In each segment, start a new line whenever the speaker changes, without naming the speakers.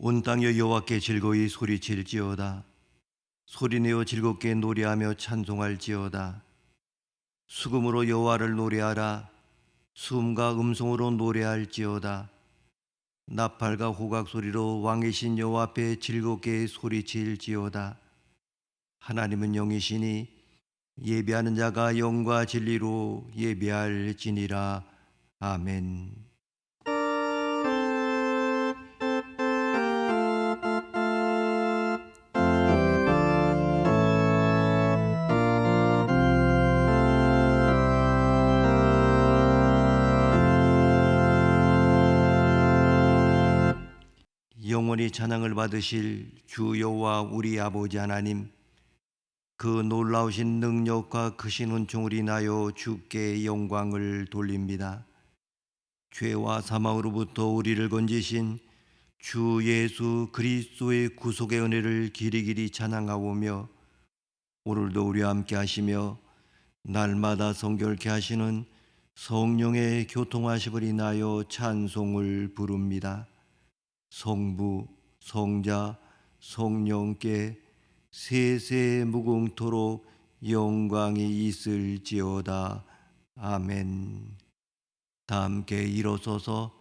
온 땅여 여호와께 즐거이 소리칠지어다. 소리내어 즐겁게 노래하며 찬송할지어다. 수금으로 여호와를 노래하라. 수음과 음성으로 노래할지어다. 나팔과 호각 소리로 왕이신 여호와 앞에 즐겁게 소리칠지어다. 하나님은 영이시니 예배하는 자가 영과 진리로 예배할지니라. 아멘. 영원히 찬양을 받으실 주 여호와 우리 아버지 하나님, 그 놀라우신 능력과 크신 은총을 인하여 주께 영광을 돌립니다. 죄와 사망으로부터 우리를 건지신 주 예수 그리스도의 구속의 은혜를 길이길이 찬양하오며, 오늘도 우리와 함께 하시며 날마다 성결케 하시는 성령의 교통하심을 인하여 찬송을 부릅니다. 성부, 성자, 성령께 세세 무궁토록 영광이 있을지어다. 아멘. 다 함께 일어서서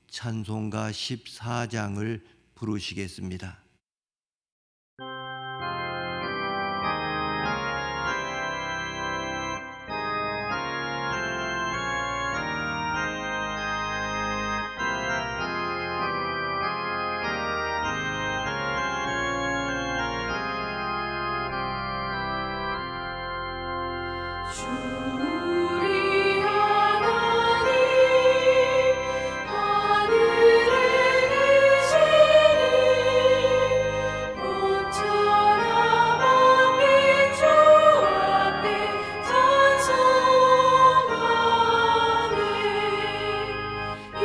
찬송가 14장을 부르시겠습니다.
우리 하나님 하늘에 계시니 모처럼 만민 주 앞에 찬송하네. 이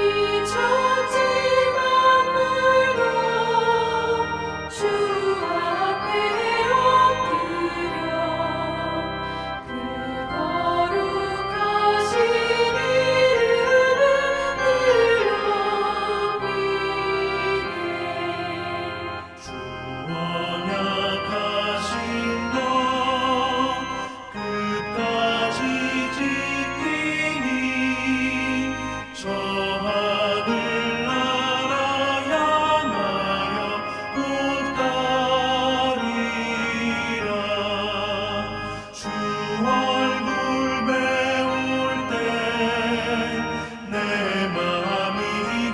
천지 만물도 주 앞에 엎드려 거룩하신 이름을 높이네.
주 언약하신 것 끝까지 지키니 저 하늘 나라 향하여 곧 가리라. 주 얼굴 배울 때 내 마음이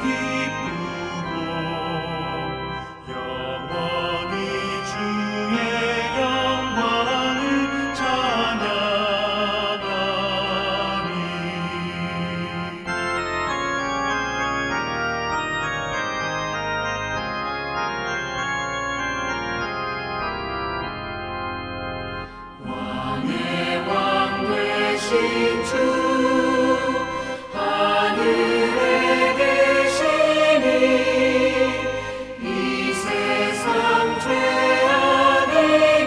기쁘고 영원히 주의 영광을 찬양하리.
왕의 왕 되신 주 하늘에 계시니 이 세상 죄악에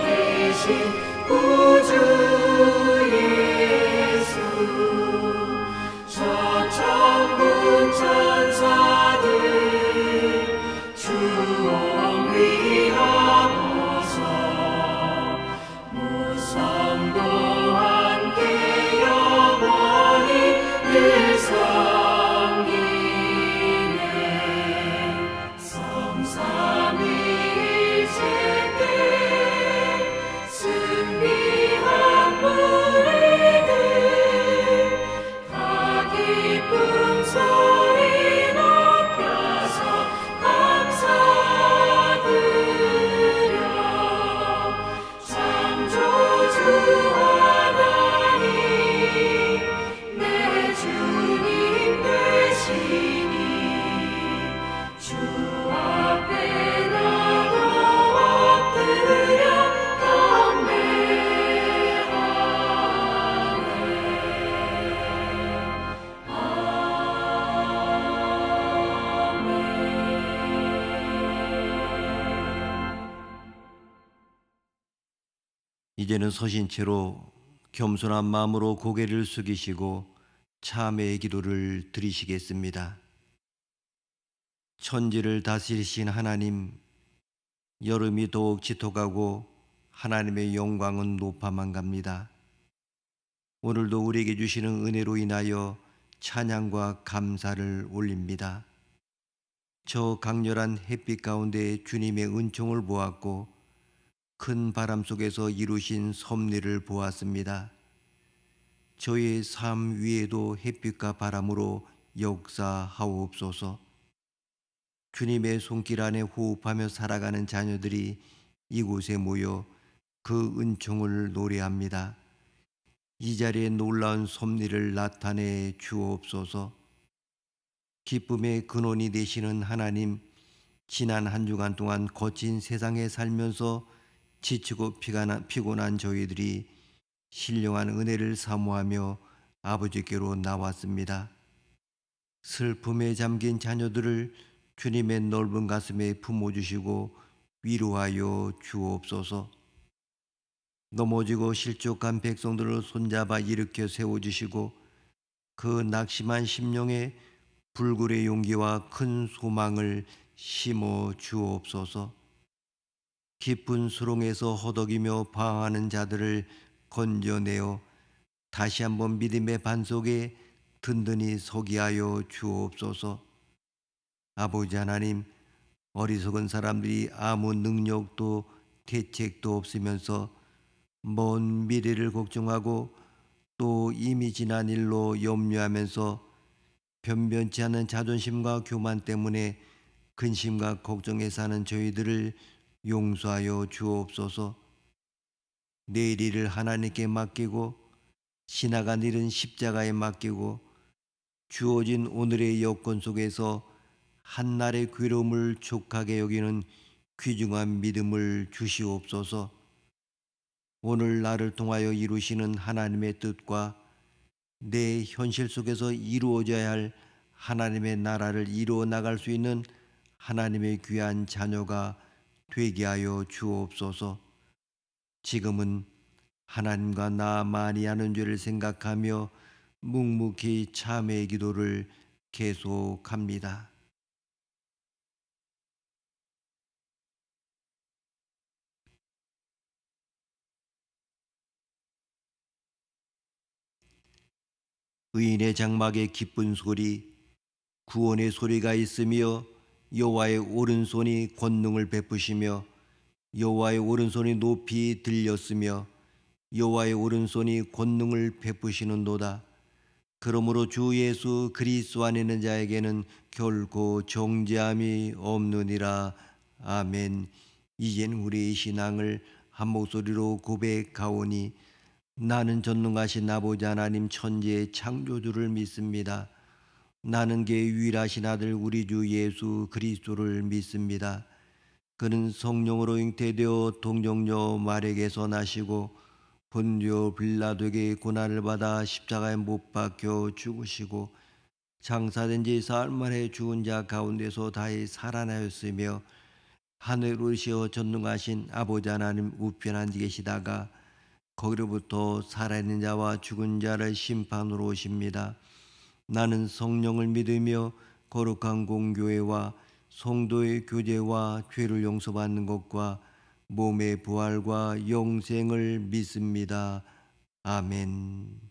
계신 구주 예수, 저 천군 천사들 주 옹위하고서 무성도 함께 영원히 늘 섬기네. 성삼위일체 때 승리한 무리들 다 기쁜 소리 높여서 감사드려. 창조주 하나님 내 주님 되시니 주 앞에 나도 엎드려
이제는 서신 채로 겸손한 마음으로 고개를 숙이시고 참회의 기도를 드리시겠습니다. 천지를 다스리신 하나님, 여름이 더욱 짙어가고 하나님의 영광은 높아만 갑니다. 오늘도 우리에게 주시는 은혜로 인하여 찬양과 감사를 올립니다. 저 강렬한 햇빛 가운데 주님의 은총을 보았고 큰 바람 속에서 이루신 섭리를 보았습니다. 저의 삶 위에도 햇빛과 바람으로 역사하옵소서. 주님의 손길 안에 호흡하며 살아가는 자녀들이 이곳에 모여 그 은총을 노래합니다. 이 자리에 놀라운 섭리를 나타내 주옵소서. 기쁨의 근원이 되시는 하나님, 지난 한 주간 동안 거친 세상에 살면서 지치고 피곤한 저희들이 신령한 은혜를 사모하며 아버지께로 나왔습니다. 슬픔에 잠긴 자녀들을 주님의 넓은 가슴에 품어주시고 위로하여 주옵소서. 넘어지고 실족한 백성들을 손잡아 일으켜 세워주시고 그 낙심한 심령에 불굴의 용기와 큰 소망을 심어 주옵소서. 깊은 수렁에서 허덕이며 방황하는 자들을 건져내어 다시 한번 믿음의 반석에 든든히 서게 하여 주옵소서. 아버지 하나님, 어리석은 사람들이 아무 능력도 대책도 없으면서 먼 미래를 걱정하고 또 이미 지난 일로 염려하면서 변변치 않은 자존심과 교만 때문에 근심과 걱정에 사는 저희들을 용서하여 주옵소서. 내일 일을 하나님께 맡기고 지나간 일은 십자가에 맡기고 주어진 오늘의 여건 속에서 한날의 괴로움을 족하게 여기는 귀중한 믿음을 주시옵소서. 오늘 나를 통하여 이루시는 하나님의 뜻과 내 현실 속에서 이루어져야 할 하나님의 나라를 이루어 나갈 수 있는 하나님의 귀한 자녀가 되게 하여 주옵소서. 지금은 하나님과 나 많이 하는 죄를 생각하며 묵묵히 참회의 기도를 계속합니다. 의인의 장막에 기쁜 소리, 구원의 소리가 있으며 여호와의 오른손이 권능을 베푸시며 여호와의 오른손이 높이 들렸으며 여호와의 오른손이 권능을 베푸시는도다. 그러므로 주 예수 그리스도 안에 있는 자에게는 결코 정죄함이 없느니라. 아멘. 이젠 우리의 신앙을 한 목소리로 고백하오니 나는 전능하신 아버지 하나님 천지의 창조주를 믿습니다. 나는 그의 유일하신 아들 우리 주 예수 그리스도를 믿습니다. 그는 성령으로 잉태되어 동정녀 마리아에게서 나시고 본디오 빌라도에게 고난을 받아 십자가에 못 박혀 죽으시고 장사된 지 사흘 만에 죽은 자 가운데서 다시 살아나셨으며 하늘로 오르시어 전능하신 아버지 하나님 우편한 데 계시다가 거기로부터 살아있는 자와 죽은 자를 심판으로 오십니다. 나는 성령을 믿으며 거룩한 공교회와 성도의 교제와 죄를 용서받는 것과 몸의 부활과 영생을 믿습니다. 아멘.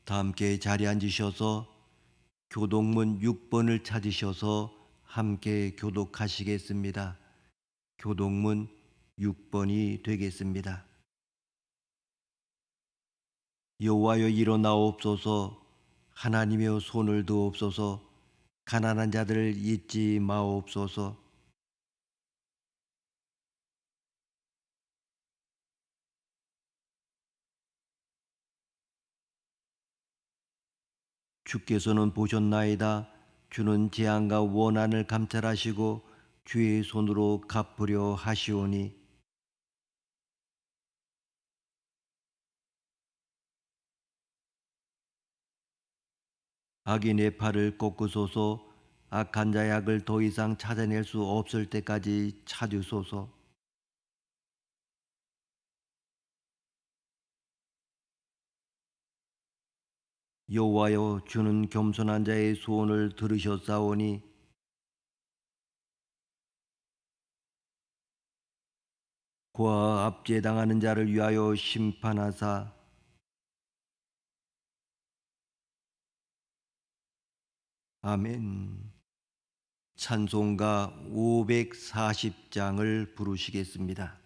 다 함께 자리에 앉으셔서 교독문 6번을 찾으셔서 함께 교독하시겠습니다. 교독문 6번이 되겠습니다. 여호와여 일어나옵소서. 하나님여 손을 드옵소서. 가난한 자들을 잊지 마옵소서. 주께서는 보셨나이다. 주는 재앙과 원한을 감찰하시고 주의 손으로 갚으려 하시오니 악인의 팔을 꺾으소서. 악한 자의 악을 더 이상 찾아낼 수 없을 때까지 찾으소서. 여호와여, 주는 겸손한 자의 소원을 들으셨사오니 그와 압제당하는 자를 위하여 심판하사 아멘. 찬송가 540장을 부르시겠습니다.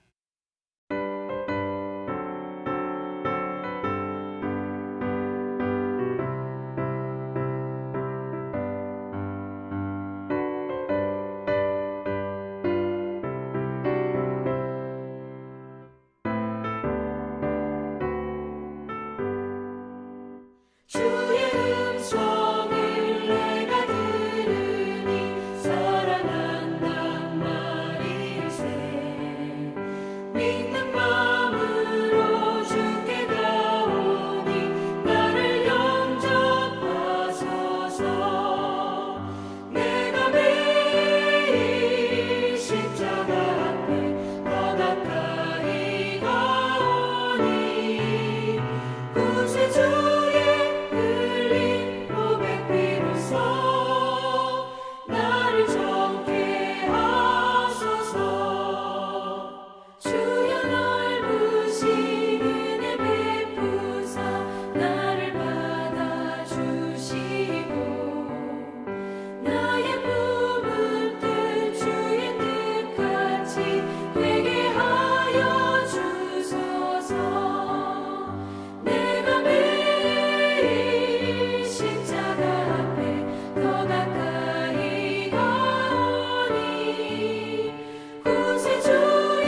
주의 음성을 내가 들으니 사랑한단 말일세. 믿는 마음으로 주께 가오니 나를 영접하소서. 내가 매일 십자가 앞에 더 가까이 가오니 구세주의 흘린 보배 피로써 나를 정케 하소서. 주여 넓으신 은혜 베푸사 나를 받아주시고 나의 품은 뜻 주의 뜻같이 되게 하여 주소서. 내가 매일 십자가 앞에 더 가까이 가오니 구세주의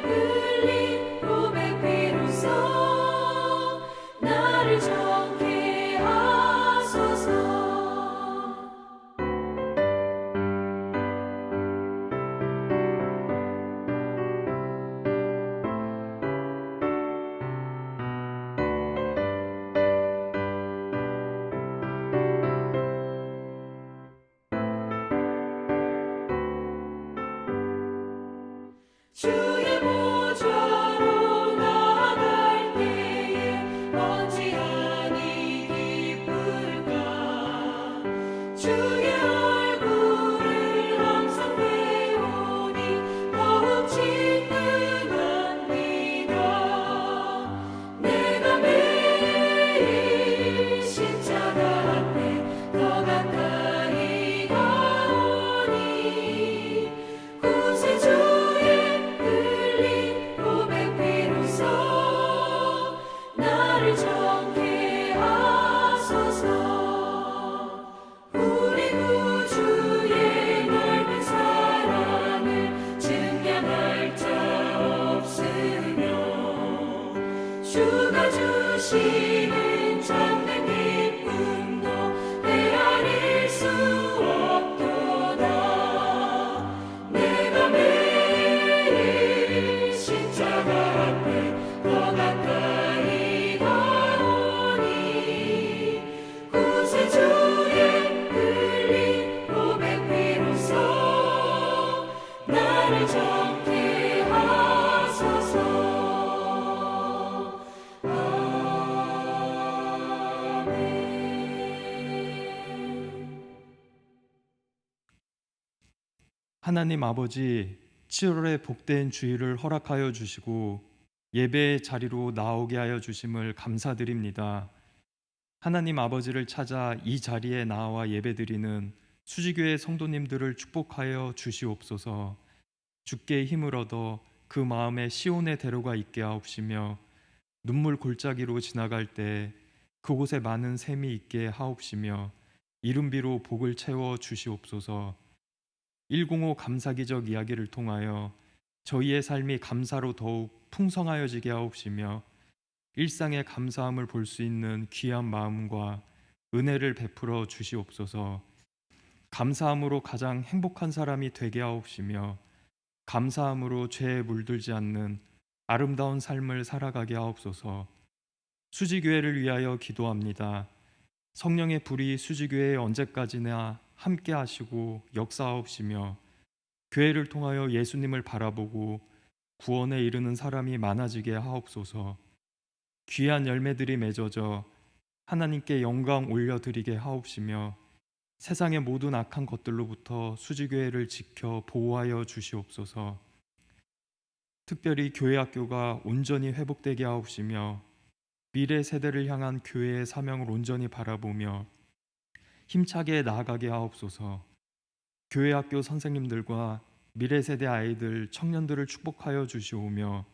흘린 보배 피로써 나를 정케 하소서. 주의 보좌로 나아갈 때에 어찌하니 기쁠까. 주의 얼굴을 항상 배우니 더욱 친근합니다. 내가 매일 십자가 앞에 더 가까이 가오니 구세주의 흘린 보배 피로써 나를 정케 하소서. 우리 구주의 넓은 사랑을 증명할 자 없으며 주가 주시는 참된 기쁨도 헤아릴 수 없도다. 내가 매일 십자가 앞에 더 가까이 가오니 구세주의 흘린 보배 피로써 나를 정케 하소서.
하나님 아버지, 7월의 복된 주일을 허락하여 주시고 예배의 자리로 나오게 하여 주심을 감사드립니다. 하나님 아버지를 찾아 이 자리에 나와 예배드리는 수지교회 성도님들을 축복하여 주시옵소서. 주께 힘을 얻어 그 마음에 시온의 대로가 있게 하옵시며 눈물 골짜기로 지나갈 때 그곳에 많은 샘이 있게 하옵시며 이른비로 복을 채워 주시옵소서. 105 감사기적 이야기를 통하여 저희의 삶이 감사로 더욱 풍성하여지게 하옵시며 일상의 감사함을 볼 수 있는 귀한 마음과 은혜를 베풀어 주시옵소서. 감사함으로 가장 행복한 사람이 되게 하옵시며 감사함으로 죄에 물들지 않는 아름다운 삶을 살아가게 하옵소서. 수지교회를 위하여 기도합니다. 성령의 불이 수지교회에 언제까지나 함께 하시고 역사하옵시며 교회를 통하여 예수님을 바라보고 구원에 이르는 사람이 많아지게 하옵소서. 귀한 열매들이 맺어져 하나님께 영광 올려드리게 하옵시며 세상의 모든 악한 것들로부터 수지교회를 지켜 보호하여 주시옵소서. 특별히 교회 학교가 온전히 회복되게 하옵시며 미래 세대를 향한 교회의 사명을 온전히 바라보며 힘차게 나아가게 하옵소서. 교회 학교 선생님들과 미래 세대 아이들, 청년들을 축복하여 주시오며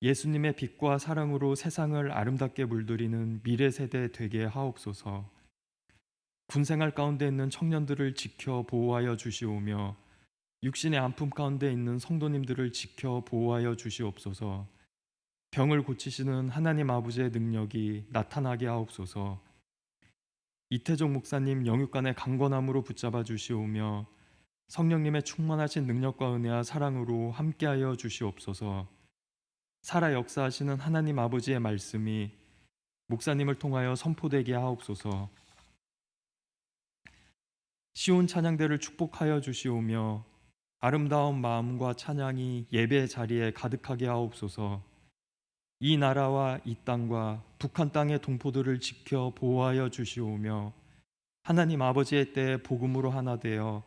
예수님의 빛과 사랑으로 세상을 아름답게 물들이는 미래 세대 되게 하옵소서. 군생활 가운데 있는 청년들을 지켜 보호하여 주시오며 육신의 아픔 가운데 있는 성도님들을 지켜 보호하여 주시옵소서. 병을 고치시는 하나님 아버지의 능력이 나타나게 하옵소서. 이태종 목사님 영육간의 강건함으로 붙잡아 주시오며 성령님의 충만하신 능력과 은혜와 사랑으로 함께하여 주시옵소서. 살아 역사하시는 하나님 아버지의 말씀이 목사님을 통하여 선포되게 하옵소서. 시온 찬양대를 축복하여 주시오며 아름다운 마음과 찬양이 예배 자리에 가득하게 하옵소서. 이 나라와 이 땅과 북한 땅의 동포들을 지켜 보호하여 주시오며 하나님 아버지의 때에 복음으로 하나 되어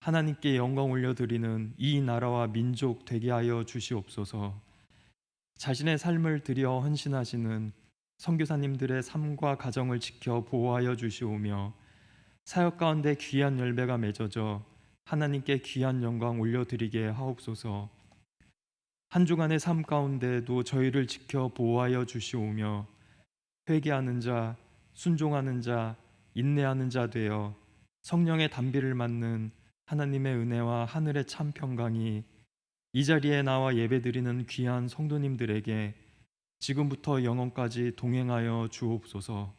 하나님께 영광 올려드리는 이 나라와 민족 되게 하여 주시옵소서. 자신의 삶을 들여 헌신하시는 선교사님들의 삶과 가정을 지켜 보호하여 주시오며 사역 가운데 귀한 열매가 맺어져 하나님께 귀한 영광 올려드리게 하옵소서. 한 주간의 삶 가운데에도 저희를 지켜 보호하여 주시오며 회개하는 자, 순종하는 자, 인내하는 자 되어 성령의 단비를 맞는 하나님의 은혜와 하늘의 참 평강이 이 자리에 나와 예배드리는 귀한 성도님들에게 지금부터 영원까지 동행하여 주옵소서.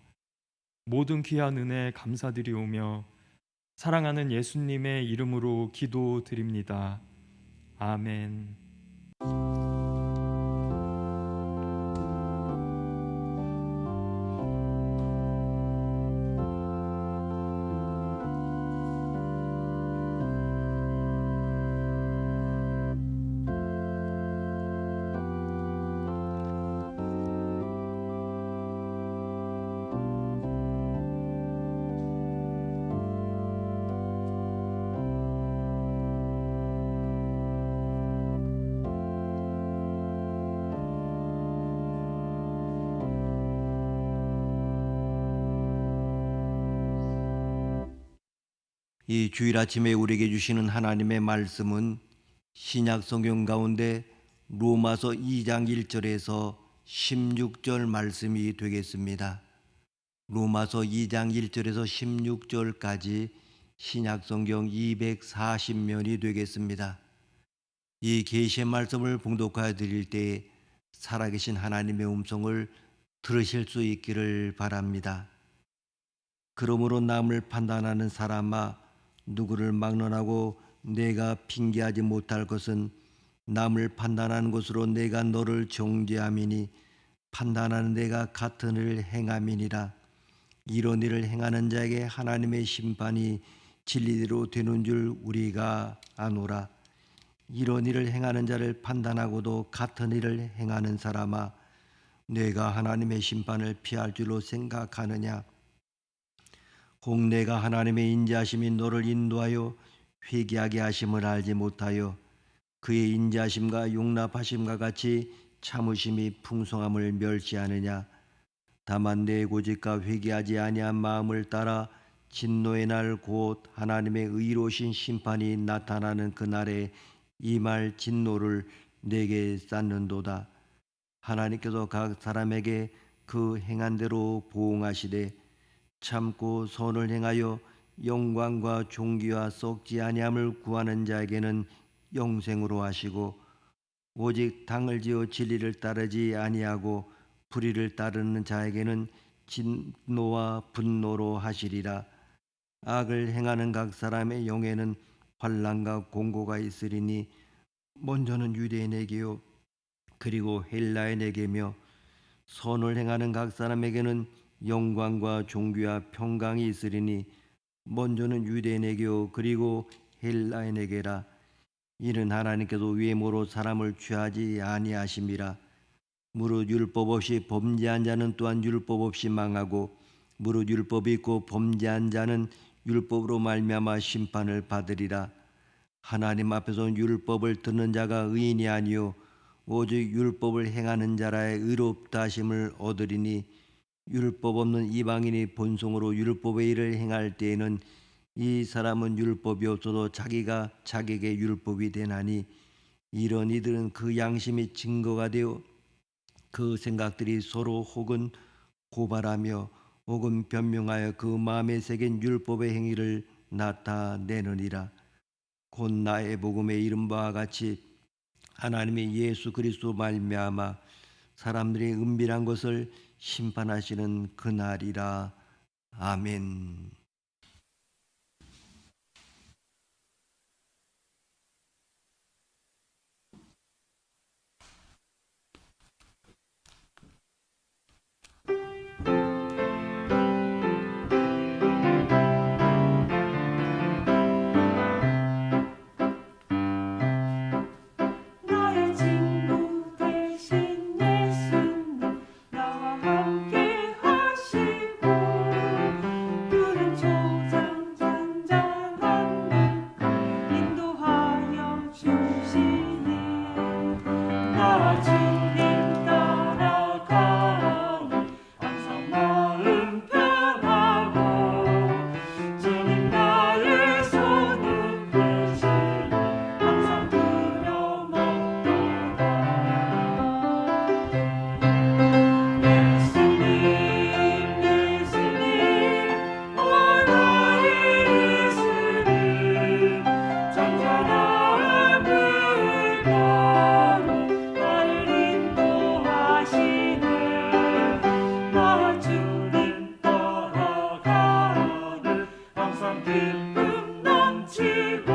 모든 귀한 은혜에 감사드리오며 사랑하는 예수님의 이름으로 기도드립니다. 아멘.
이 주일 아침에 우리에게 주시는 하나님의 말씀은 신약 성경 가운데 로마서 2장 1절에서 16절 말씀이 되겠습니다. 로마서 2장 1절에서 16절까지 신약 성경 240면이 되겠습니다. 이 계시의 말씀을 봉독하여 드릴 때 살아계신 하나님의 음성을 들으실 수 있기를 바랍니다. 그러므로 남을 판단하는 사람아, 누구를 막론하고 내가 핑계하지 못할 것은 남을 판단하는 것으로 내가 너를 정죄함이니 판단하는 내가 같은 일을 행함이니라. 이런 일을 행하는 자에게 하나님의 심판이 진리대로 되는 줄 우리가 아노라. 이런 일을 행하는 자를 판단하고도 같은 일을 행하는 사람아, 내가 하나님의 심판을 피할 줄로 생각하느냐? 혹 내가 하나님의 인자하심이 너를 인도하여 회개하게 하심을 알지 못하여 그의 인자하심과 용납하심과 같이 참으심이 풍성함을 멸시하느냐? 다만 내 고집과 회개하지 아니한 마음을 따라 진노의 날 곧 하나님의 의로우신 심판이 나타나는 그날에 이 말 진노를 내게 쌓는도다. 하나님께서 각 사람에게 그 행한 대로 보응하시되 참고 선을 행하여 영광과 존귀와 썩지 아니함을 구하는 자에게는 영생으로 하시고 오직 당을 지어 진리를 따르지 아니하고 불의를 따르는 자에게는 진노와 분노로 하시리라. 악을 행하는 각 사람의 영에는 환난과 공고가 있으리니 먼저는 유대인에게요 그리고 헬라인에게며 선을 행하는 각 사람에게는 영광과 존귀와 평강이 있으리니 먼저는 유대인에게요 그리고 헬라인에게라. 이는 하나님께서 외모로 사람을 취하지 아니하심이라. 무릇 율법 없이 범죄한 자는 또한 율법 없이 망하고 무릇 율법이 있고 범죄한 자는 율법으로 말미암아 심판을 받으리라. 하나님 앞에서 율법을 듣는 자가 의인이 아니요 오직 율법을 행하는 자라의 의롭다 하심을 얻으리니 율법 없는 이방인이 본성으로 율법의 일을 행할 때에는 이 사람은 율법이 없어도 자기가 자기에게 율법이 되나니 이런 이들은 그 양심이 증거가 되어 그 생각들이 서로 혹은 고발하며 혹은 변명하여 그 마음에 새긴 율법의 행위를 나타내느니라. 곧 나의 복음의 이름 바와 같이 하나님의 예수 그리스도 말미암아 사람들이 은밀한 것을 심판하시는 그날이라. 아멘.
나의 친구 되신 예수님 나와 함께 하시고 푸른 초장 잔잔한 물 인도하여 주시니 나와 주님 따라가니 항상 마음 편하고 주님 나의 손을 펴시니 항상 두려움 없도다. 예수님 예수님 오 나의 예수님 잔잔한 물가로 나를 인도하시네. 나 주님 따라가니 항상 기쁨 넘치고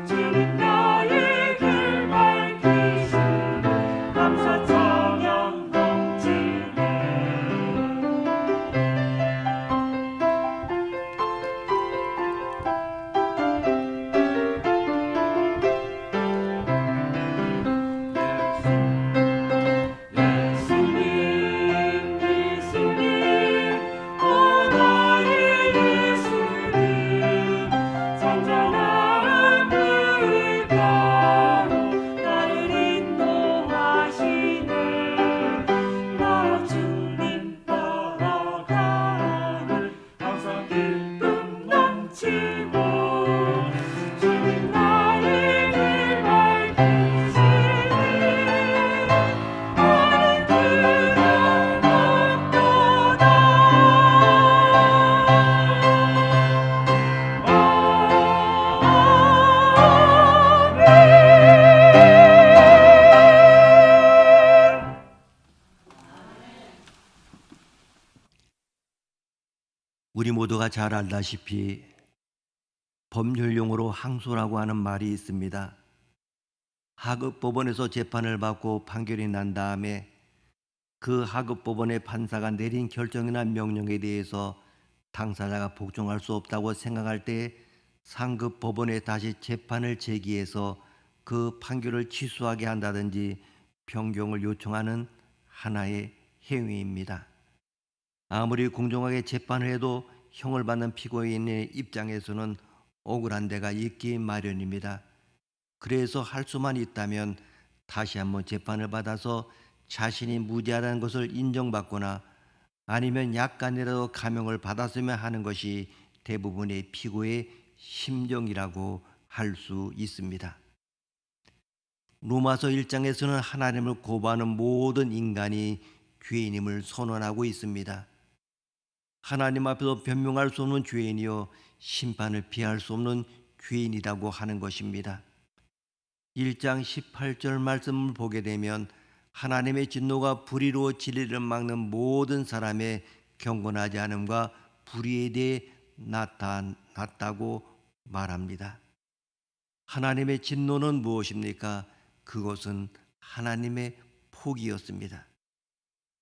주님 나의 길 밝히시니 감사 찬양 넘치네. 예수님 예수님 오 나의 예수님 잔잔한 물가로 나를 인도하시네. 나 주님 따라가니 항상 기쁨 넘치고 주님 나의 길 밝히시니 나는 두려움 없도다. 아멘.
우리 모두가 잘 알다시피 법률용어로 항소라고 하는 말이 있습니다. 하급 법원에서 재판을 받고 판결이 난 다음에 그 하급 법원의 판사가 내린 결정이나 명령에 대해서 당사자가 복종할 수 없다고 생각할 때 상급 법원에 다시 재판을 제기해서 그 판결을 취소하게 한다든지 변경을 요청하는 하나의 행위입니다. 아무리 공정하게 재판을 해도 형을 받는 피고인의 입장에서는 억울한 데가 있기 마련입니다. 그래서 할 수만 있다면 다시 한번 재판을 받아서 자신이 무죄하다는 것을 인정받거나 아니면 약간이라도 감형을 받았으면 하는 것이 대부분의 피고의 심정이라고 할 수 있습니다. 로마서 1장에서는 하나님을 거부하는 모든 인간이 죄인임을 선언하고 있습니다. 하나님 앞에서 변명할 수 없는 죄인이요 심판을 피할 수 없는 죄인이라고 하는 것입니다. 1장 18절 말씀을 보게 되면 하나님의 진노가 불의로 진리를 막는 모든 사람의 경건하지 않음과 불의에 대해 나타났다고 말합니다. 하나님의 진노는 무엇입니까? 그것은 하나님의 폭이었습니다.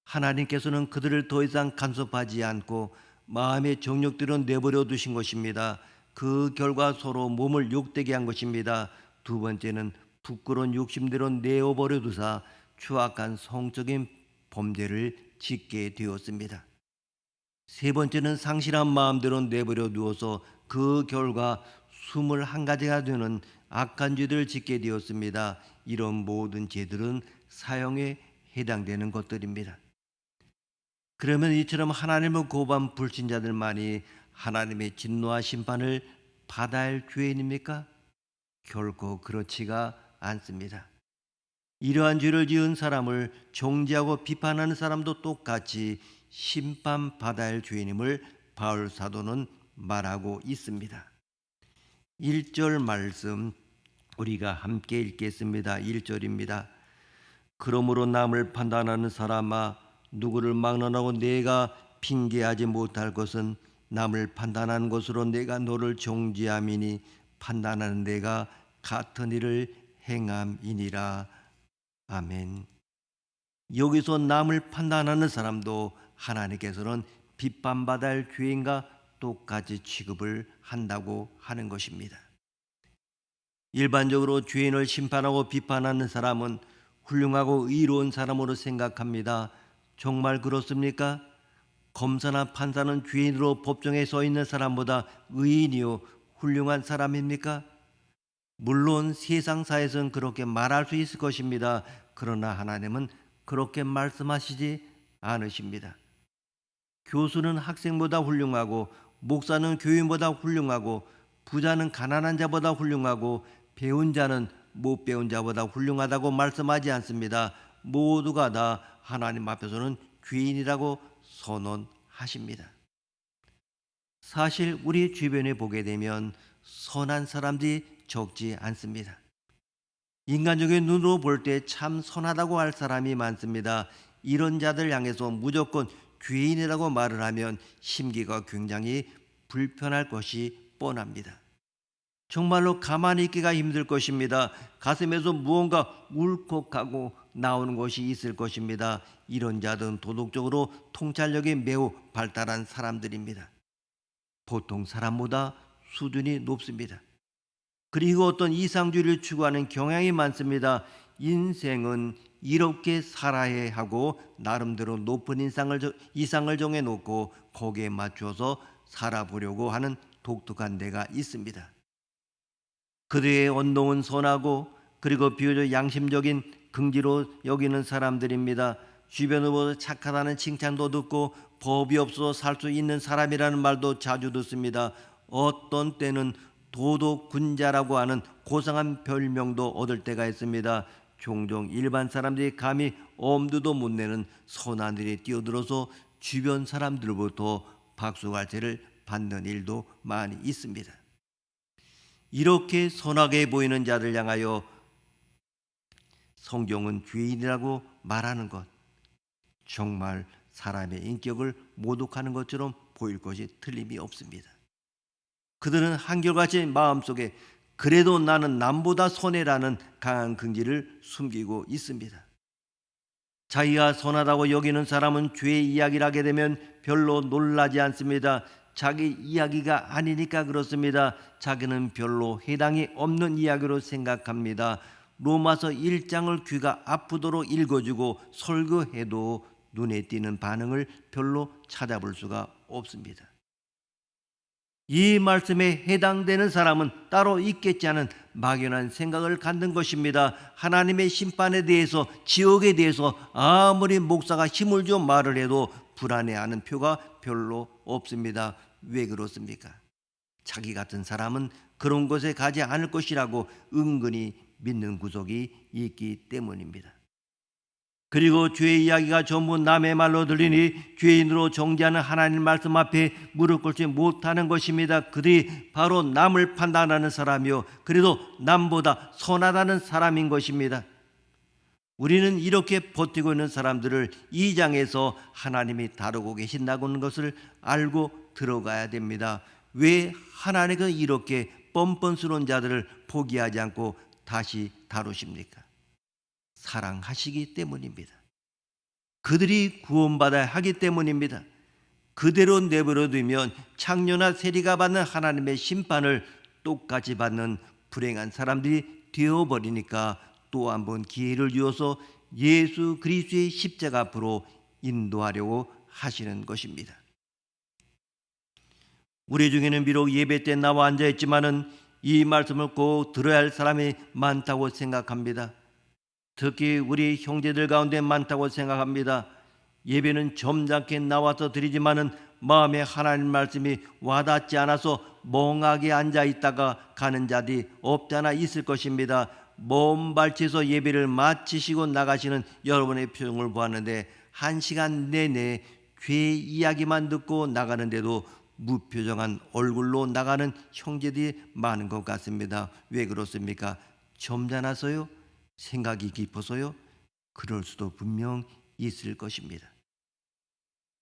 하나님께서는 그들을 더 이상 간섭하지 않고 마음의 정욕대로 내버려 두신 것입니다. 그 결과 서로 몸을 욕되게 한 것입니다. 두 번째는 부끄러운 욕심대로 내어버려 두사 추악한 성적인 범죄를 짓게 되었습니다. 세 번째는 상실한 마음대로 내버려 두어서 그 결과 21가지가 되는 악한 죄들을 짓게 되었습니다. 이런 모든 죄들은 사형에 해당되는 것들입니다. 그러면 이처럼 하나님을 고반 불신자들만이 하나님의 진노와 심판을 받아야 할 죄인입니까? 결코 그렇지가 않습니다. 이러한 죄를 지은 사람을 정죄하고 비판하는 사람도 똑같이 심판받아야 할 죄인임을 바울 사도는 말하고 있습니다. 1절 말씀 우리가 함께 읽겠습니다. 1절입니다. 그러므로 남을 판단하는 사람아 누구를 막론하고 내가 핑계하지 못할 것은 남을 판단하는 것으로 내가 너를 정죄함이니 판단하는 내가 같은 일을 행함이니라. 아멘. 여기서 남을 판단하는 사람도 하나님께서는 비판받아야 할 죄인과 똑같이 취급을 한다고 하는 것입니다. 일반적으로 죄인을 심판하고 비판하는 사람은 훌륭하고 의로운 사람으로 생각합니다. 정말 그렇습니까? 검사나 판사는 죄인으로 법정에 서 있는 사람보다 의인이요 훌륭한 사람입니까? 물론 세상사에서는 그렇게 말할 수 있을 것입니다. 그러나 하나님은 그렇게 말씀하시지 않으십니다. 교수는 학생보다 훌륭하고 목사는 교인보다 훌륭하고 부자는 가난한 자보다 훌륭하고 배운 자는 못 배운 자보다 훌륭하다고 말씀하지 않습니다. 모두가 다 하나님 앞에서는 죄인이라고 선언하십니다. 사실 우리 주변에 보게 되면 선한 사람들이 적지 않습니다. 인간적인 눈으로 볼 때 참 선하다고 할 사람이 많습니다. 이런 자들 향해서 무조건 죄인이라고 말을 하면 심기가 굉장히 불편할 것이 뻔합니다. 정말로 가만히 있기가 힘들 것입니다. 가슴에서 무언가 울컥하고 나오는 것이 있을 것입니다. 이런 자들은 도덕적으로 통찰력이 매우 발달한 사람들입니다. 보통 사람보다 수준이 높습니다. 그리고 어떤 이상주의를 추구하는 경향이 많습니다. 인생은 이렇게 살아야 하고 나름대로 높은 이상을 정해놓고 거기에 맞춰서 살아보려고 하는 독특한 데가 있습니다. 그들의 언동은 선하고 그리고 비교적 양심적인 긍지로 여기는 사람들입니다. 주변으로부터 착하다는 칭찬도 듣고 법이 없어서 살 수 있는 사람이라는 말도 자주 듣습니다. 어떤 때는 도덕군자라고 하는 고상한 별명도 얻을 때가 있습니다. 종종 일반 사람들이 감히 엄두도 못 내는 선한 일에 뛰어들어서 주변 사람들로부터 박수갈채를 받는 일도 많이 있습니다. 이렇게 선하게 보이는 자들 향하여 성경은 죄인이라고 말하는 것, 정말 사람의 인격을 모독하는 것처럼 보일 것이 틀림이 없습니다. 그들은 한결같이 마음속에 그래도 나는 남보다 선해라는 강한 긍지를 숨기고 있습니다. 자기가 선하다고 여기는 사람은 죄의 이야기를 하게 되면 별로 놀라지 않습니다. 자기 이야기가 아니니까 그렇습니다. 자기는 별로 해당이 없는 이야기로 생각합니다. 로마서 1장을 귀가 아프도록 읽어주고 설교해도 눈에 띄는 반응을 별로 찾아볼 수가 없습니다. 이 말씀에 해당되는 사람은 따로 있겠지 않은 막연한 생각을 갖는 것입니다. 하나님의 심판에 대해서, 지옥에 대해서 아무리 목사가 힘을 줘 말을 해도 불안해하는 표가 별로 없습니다. 왜 그렇습니까? 자기 같은 사람은 그런 곳에 가지 않을 것이라고 은근히 믿는 구석이 있기 때문입니다. 그리고 죄의 이야기가 전부 남의 말로 들리니 죄인으로 정죄하는 하나님 말씀 앞에 무릎 꿇지 못하는 것입니다. 그들이 바로 남을 판단하는 사람이요 그래도 남보다 선하다는 사람인 것입니다. 우리는 이렇게 버티고 있는 사람들을 이 장에서 하나님이 다루고 계신다고 하는 것을 알고 들어가야 됩니다. 왜 하나님은 이렇게 뻔뻔스러운 자들을 포기하지 않고 다시 다루십니까? 사랑하시기 때문입니다. 그들이 구원받아야 하기 때문입니다. 그대로 내버려 두면 창녀나 세리가 받는 하나님의 심판을 똑같이 받는 불행한 사람들이 되어버리니까 또 한 번 기회를 주어서 예수 그리스도의 십자가 앞으로 인도하려고 하시는 것입니다. 우리 중에는 비록 예배 때 나와 앉아있지만은 이 말씀을 꼭 들어야 할 사람이 많다고 생각합니다. 특히 우리 형제들 가운데 많다고 생각합니다. 예배는 점잖게 나와서 드리지만은 마음에 하나님 말씀이 와닿지 않아서 멍하게 앉아있다가 가는 자들이 없지 않아 있을 것입니다. 먼 발치에서 예배를 마치시고 나가시는 여러분의 표정을 보았는데 1시간 내내 죄 이야기만 듣고 나가는데도 무표정한 얼굴로 나가는 형제들이 많은 것 같습니다. 왜 그렇습니까? 점잖아서요? 생각이 깊어서요? 그럴 수도 분명 있을 것입니다.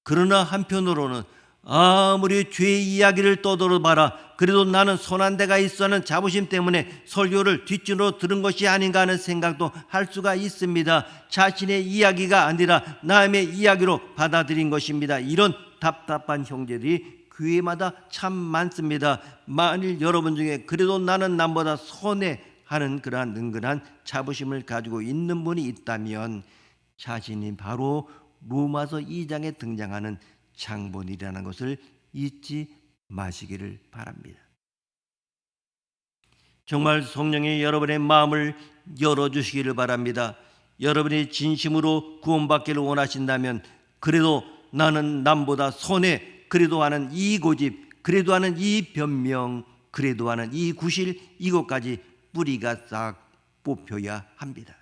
그러나 한편으로는 아무리 죄 이야기를 떠들어봐라 그래도 나는 선한 데가 있어 하는 자부심 때문에 설교를 뒷줄로 들은 것이 아닌가 하는 생각도 할 수가 있습니다. 자신의 이야기가 아니라 남의 이야기로 받아들인 것입니다. 이런 답답한 형제들이 교회마다 참 많습니다. 만일 여러분 중에 그래도 나는 남보다 선해 하는 그러한 은근한 자부심을 가지고 있는 분이 있다면 자신이 바로 로마서 2장에 등장하는 장본이라는 것을 잊지 마시기를 바랍니다. 정말 성령이 여러분의 마음을 열어주시기를 바랍니다. 여러분이 진심으로 구원받기를 원하신다면 그래도 나는 남보다 선해 그래도 하는 이 고집, 그래도 하는 이 변명, 그래도 하는 이 구실, 이것까지 뿌리가 싹 뽑혀야 합니다.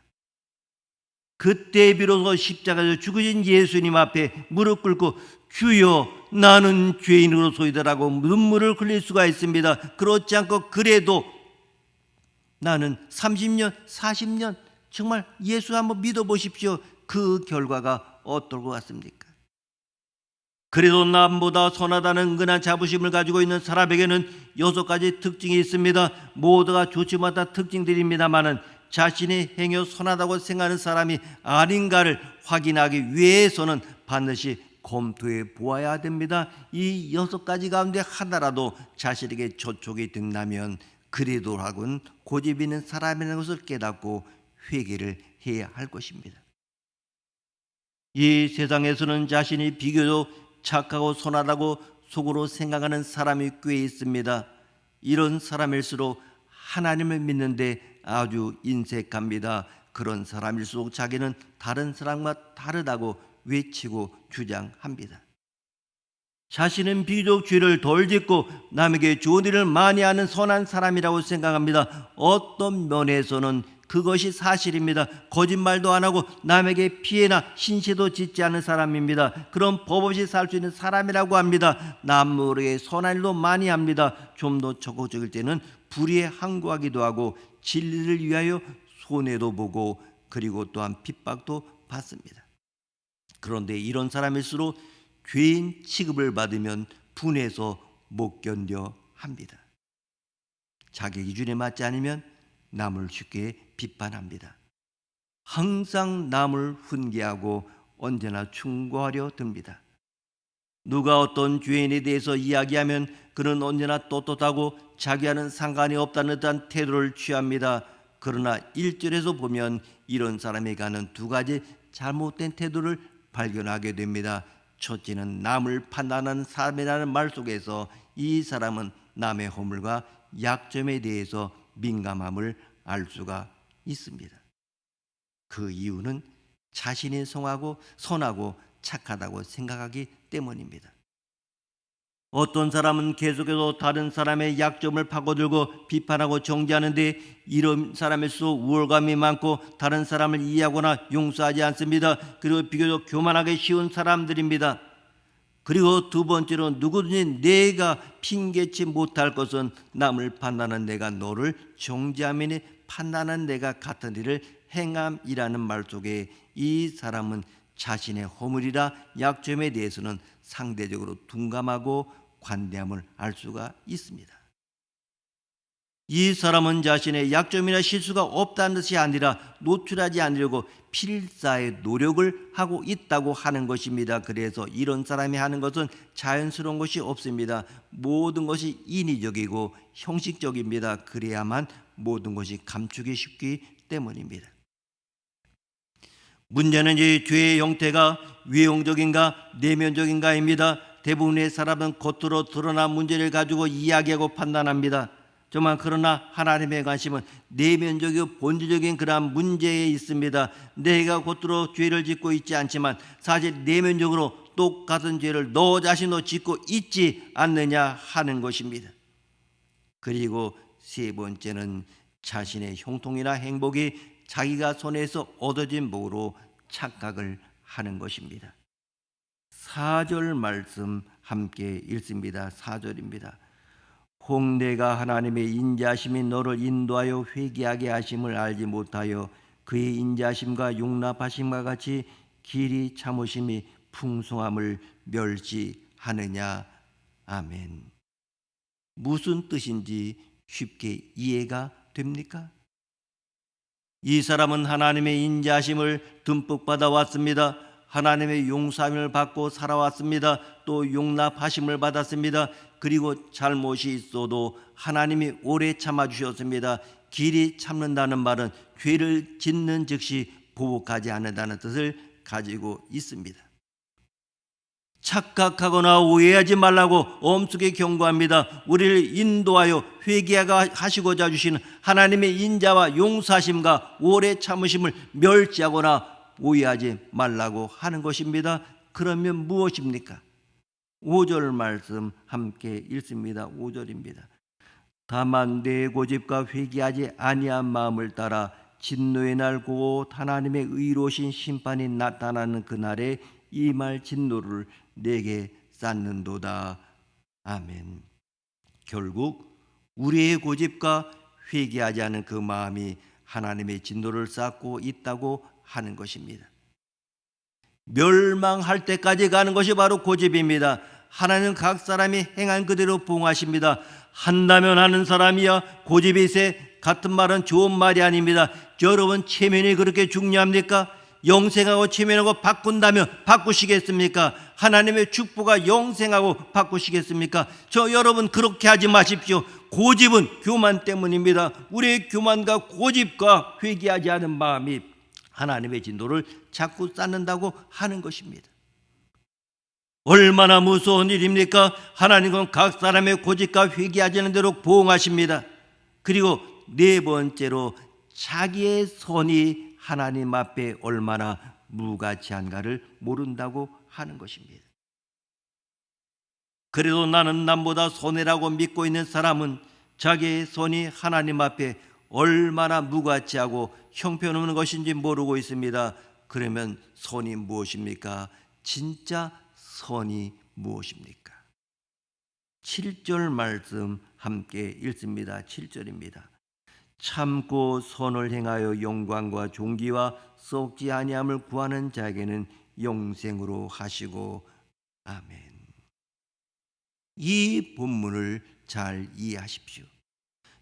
그때 비로소 십자가에서 죽으신 예수님 앞에 무릎 꿇고 주여 나는 죄인으로소이다라고 눈물을 흘릴 수가 있습니다. 그렇지 않고 그래도 나는 30년, 40년 정말 예수 한번 믿어보십시오. 그 결과가 어떨 것 같습니까? 그래도 남보다 선하다는 은근한 자부심을 가지고 있는 사람에게는 6가지 특징이 있습니다. 모두가 좋지 못한 특징들입니다만은 자신의 행여 선하다고 생각하는 사람이 아닌가를 확인하기 위해서는 반드시 검토해 보아야 됩니다. 이 6가지 가운데 하나라도 자신에게 저촉이 된다면 그래도라고는 고집 있는 사람이라는 것을 깨닫고 회개를 해야 할 것입니다. 이 세상에서는 자신이 비교적 착하고 선하다고 속으로 생각하는 사람이 꽤 있습니다. 이런 사람일수록 하나님을 믿는데 아주 인색합니다. 그런 사람일수록 자기는 다른 사람과 다르다고 외치고 주장합니다. 자신은 비교적 죄를 덜 짓고 남에게 좋은 일을 많이 하는 선한 사람이라고 생각합니다. 어떤 면에서는 그것이 사실입니다. 거짓말도 안 하고 남에게 피해나 신세도 짓지 않은 사람입니다. 그런 법 없이 살 수 있는 사람이라고 합니다. 남 모르게 선한 일도 많이 합니다. 좀 더 적극적일 때는 불의에 항거하기도 하고 진리를 위하여 손해도 보고 그리고 또한 핍박도 받습니다. 그런데 이런 사람일수록 죄인 취급을 받으면 분해서 못 견뎌 합니다. 자기 기준에 맞지 않으면 남을 쉽게 비판합니다. 항상 남을 훈계하고 언제나 충고하려 듭니다. 누가 어떤 죄인에 대해서 이야기하면 그는 언제나 떳떳하고 자기와는 상관이 없다는 듯한 태도를 취합니다. 그러나 1절에서 보면 이런 사람에게 하는 2가지 잘못된 태도를 발견하게 됩니다. 첫째는 남을 판단하는 사람이라는 말 속에서 이 사람은 남의 허물과 약점에 대해서 민감함을 알 수가 있습니다. 그 이유는 자신이 선하고 착하다고 생각하기 때문입니다. 어떤 사람은 계속해서 다른 사람의 약점을 파고들고 비판하고 정죄하는데 이런 사람일수록 우월감이 많고 다른 사람을 이해하거나 용서하지 않습니다. 그리고 비교적 교만하기 쉬운 사람들입니다. 그리고 2번째로 누구든지 내가 핑계치 못할 것은 남을 판단하는 내가 너를 정죄하면 판단하는 내가 같은 일을 행함이라는 말 속에 이 사람은 자신의 허물이라 약점에 대해서는 상대적으로 둔감하고 관대함을 알 수가 있습니다. 이 사람은 자신의 약점이나 실수가 없다는 것이 아니라 노출하지 않으려고 필사의 노력을 하고 있다고 하는 것입니다. 그래서 이런 사람이 하는 것은 자연스러운 것이 없습니다. 모든 것이 인위적이고 형식적입니다. 그래야만 모든 것이 감추기 쉽기 때문입니다. 문제는 이 죄의 형태가 외형적인가 내면적인가입니다. 대부분의 사람은 겉으로 드러난 문제를 가지고 이야기하고 판단합니다. 정말 그러나 하나님의 관심은 내면적이고 본질적인 그러한 문제에 있습니다. 내가 겉으로 죄를 짓고 있지 않지만 사실 내면적으로 똑같은 죄를 너 자신도 짓고 있지 않느냐 하는 것입니다. 그리고 세 번째는 자신의 형통이나 행복이 자기가 손에서 얻어진 복으로 착각을 하는 것입니다. 4절 말씀 함께 읽습니다. 4절입니다. 혹 내가 하나님의 인자심이 너를 인도하여 회개하게 하심을 알지 못하여 그의 인자심과 용납하심과 같이 길이 참으심이 풍성함을 멸시하느냐. 아멘. 무슨 뜻인지 쉽게 이해가 됩니까? 이 사람은 하나님의 인자심을 듬뿍 받아왔습니다. 하나님의 용서함을 받고 살아왔습니다. 또 용납하심을 받았습니다. 그리고 잘못이 있어도 하나님이 오래 참아주셨습니다. 길이 참는다는 말은 죄를 짓는 즉시 보복하지 않는다는 뜻을 가지고 있습니다. 착각하거나 오해하지 말라고 엄숙히 경고합니다. 우리를 인도하여 회개하게 하시고자 주시는 하나님의 인자와 용서하심과 오래 참으심을 멸시하거나 오해하지 말라고 하는 것입니다. 그러면 무엇입니까? 5절 말씀 함께 읽습니다. 5절입니다. 다만 내 고집과 회개하지 아니한 마음을 따라 진노의 날 곧 하나님의 의로우신 심판이 나타나는 그날에 이 말 진노를 내게 쌓는도다. 아멘. 결국 우리의 고집과 회개하지 않은 그 마음이 하나님의 진노를 쌓고 있다고 하는 것입니다. 멸망할 때까지 가는 것이 바로 고집입니다. 하나님은 각 사람이 행한 그대로 보응하십니다. 한다면 하는 사람이야 고집이 세 같은 말은 좋은 말이 아닙니다. 여러분 체면이 그렇게 중요합니까? 영생하고 체면하고 바꾼다면 바꾸시겠습니까? 하나님의 축복과 영생하고 바꾸시겠습니까? 저 여러분 그렇게 하지 마십시오. 고집은 교만 때문입니다. 우리의 교만과 고집과 회개하지 않은 마음이 하나님의 진노를 자꾸 쌓는다고 하는 것입니다. 얼마나 무서운 일입니까? 하나님은 각 사람의 고집과 회개하지 않는 대로 보응하십니다. 그리고 네 번째로 자기의 선이 하나님 앞에 얼마나 무가치한가를 모른다고 하는 것입니다. 그래도 나는 남보다 손해라고 믿고 있는 사람은 자기의 손이 하나님 앞에 얼마나 무가치하고 형편없는 것인지 모르고 있습니다. 그러면 선이 무엇입니까? 진짜 선이 무엇입니까? 7절 말씀 함께 읽습니다. 7절입니다. 참고 선을 행하여 영광과 존귀와 썩지 아니함을 구하는 자에게는 영생으로 하시고. 아멘. 이 본문을 잘 이해하십시오.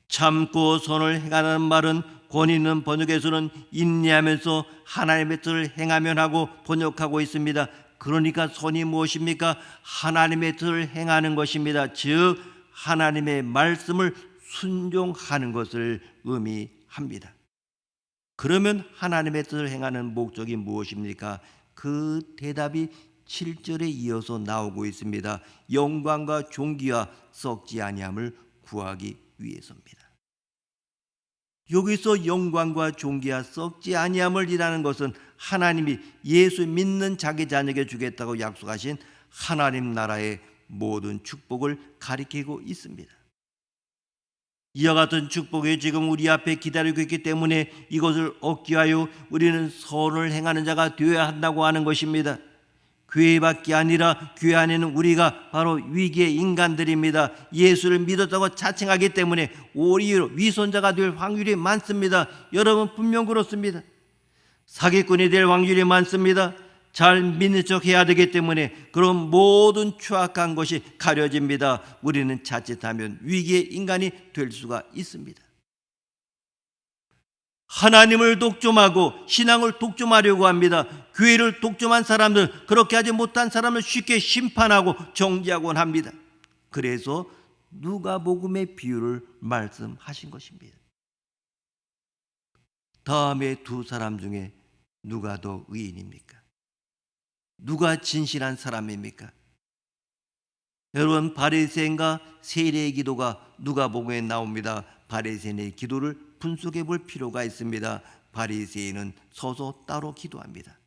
참고 선을 행하는 말은 권위 있는 번역에서는 인내하면서 하나님의 뜻을 행하면 하고 번역하고 있습니다. 그러니까 선이 무엇입니까? 하나님의 뜻을 행하는 것입니다. 즉 하나님의 말씀을 순종하는 것을 의미합니다. 그러면 하나님의 뜻을 행하는 목적이 무엇입니까? 그 대답이 7절에 이어서 나오고 있습니다. 영광과 존귀와 썩지 아니함을 구하기 위해서입니다. 여기서 영광과 존귀와 썩지 아니함을 이라는 것은 하나님이 예수 믿는 자기 자녀에게 주겠다고 약속하신 하나님 나라의 모든 축복을 가리키고 있습니다. 이와 같은 축복이 지금 우리 앞에 기다리고 있기 때문에 이것을 얻기 위하여 우리는 선을 행하는 자가 되어야 한다고 하는 것입니다. 교회밖에 아니라 교회 안에는 우리가 바로 위기의 인간들입니다. 예수를 믿었다고 자칭하기 때문에 오히려 위선자가 될 확률이 많습니다. 여러분 분명 그렇습니다. 사기꾼이 될 확률이 많습니다. 잘 믿는 척 해야 되기 때문에 그런 모든 추악한 것이 가려집니다. 우리는 자칫하면 위기의 인간이 될 수가 있습니다. 하나님을 독점하고 신앙을 독점하려고 합니다. 교회를 독점한 사람들, 그렇게 하지 못한 사람을 쉽게 심판하고 정죄하곤 합니다. 그래서 누가복음의 비유를 말씀하신 것입니다. 다음에 두 사람 중에 누가 더 의인입니까? 누가 진실한 사람입니까? 여러분, 바리새인과 세리의 기도가 누가복음에 나옵니다. 바리새인의 기도를 분석해 볼 필요가 있습니다. 바리새인은 서서 따로 기도합니다.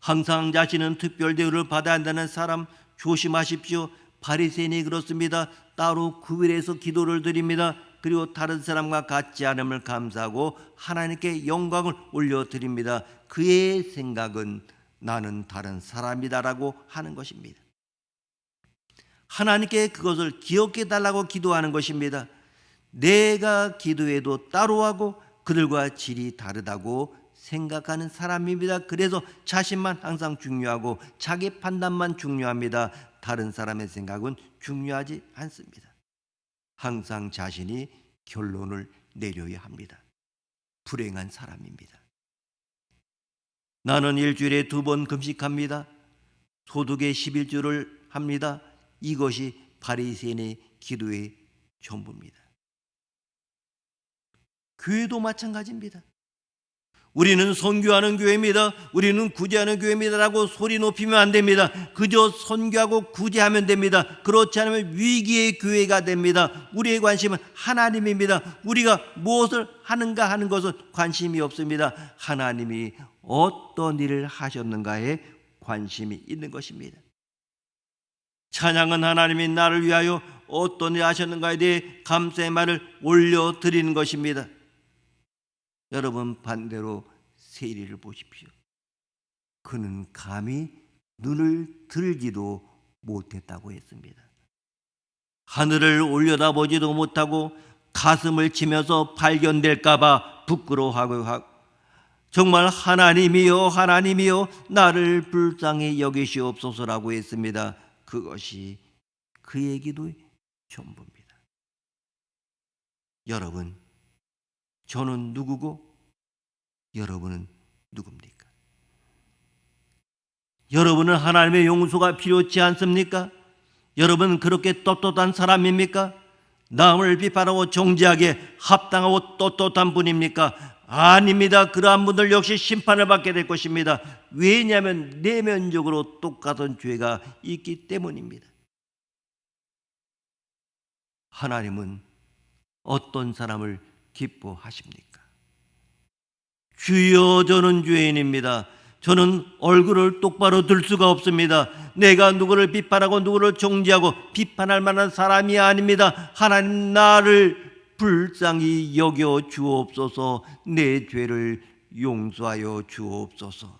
항상 자신은 특별 대우를 받아야 한다는 사람 조심하십시오. 바리새인이 그렇습니다. 따로 구별해서 기도를 드립니다. 그리고 다른 사람과 같지 않음을 감사하고 하나님께 영광을 올려드립니다. 그의 생각은 나는 다른 사람이다라고 하는 것입니다. 하나님께 그것을 기억해 달라고 기도하는 것입니다. 내가 기도해도 따로 하고 그들과 질이 다르다고 생각하는 사람입니다. 그래서 자신만 항상 중요하고 자기 판단만 중요합니다. 다른 사람의 생각은 중요하지 않습니다. 항상 자신이 결론을 내려야 합니다. 불행한 사람입니다. 나는 일주일에 2번 금식합니다. 소득의 11조를 합니다. 이것이 바리새인의 기도의 전부입니다. 교회도 마찬가지입니다. 우리는 선교하는 교회입니다. 우리는 구제하는 교회입니다라고 소리 높이면 안 됩니다. 그저 선교하고 구제하면 됩니다. 그렇지 않으면 위기의 교회가 됩니다. 우리의 관심은 하나님입니다. 우리가 무엇을 하는가 하는 것은 관심이 없습니다. 하나님이 어떤 일을 하셨는가에 관심이 있는 것입니다. 찬양은 하나님이 나를 위하여 어떤 일을 하셨는가에 대해 감사의 말을 올려드리는 것입니다. 여러분, 반대로 세리를 보십시오. 그는 감히 눈을 들지도 못했다고 했습니다. 하늘을 올려다보지도 못하고 가슴을 치면서 발견될까 봐 부끄러워하고 정말 하나님이여 하나님이여 나를 불쌍히 여기시옵소서라고 했습니다. 그것이 그의 기도의 전부입니다. 여러분, 저는 누구고 여러분은 누굽니까? 여러분은 하나님의 용서가 필요치 않습니까? 여러분은 그렇게 떳떳한 사람입니까? 남을 비판하고 정죄하게 합당하고 떳떳한 분입니까? 아닙니다. 그러한 분들 역시 심판을 받게 될 것입니다. 왜냐하면 내면적으로 똑같은 죄가 있기 때문입니다. 하나님은 어떤 사람을 기뻐하십니까? 주여, 저는 죄인입니다. 저는 얼굴을 똑바로 들 수가 없습니다. 내가 누구를 비판하고 누구를 정죄하고 비판할 만한 사람이 아닙니다. 하나님, 나를 불쌍히 여겨 주옵소서. 내 죄를 용서하여 주옵소서.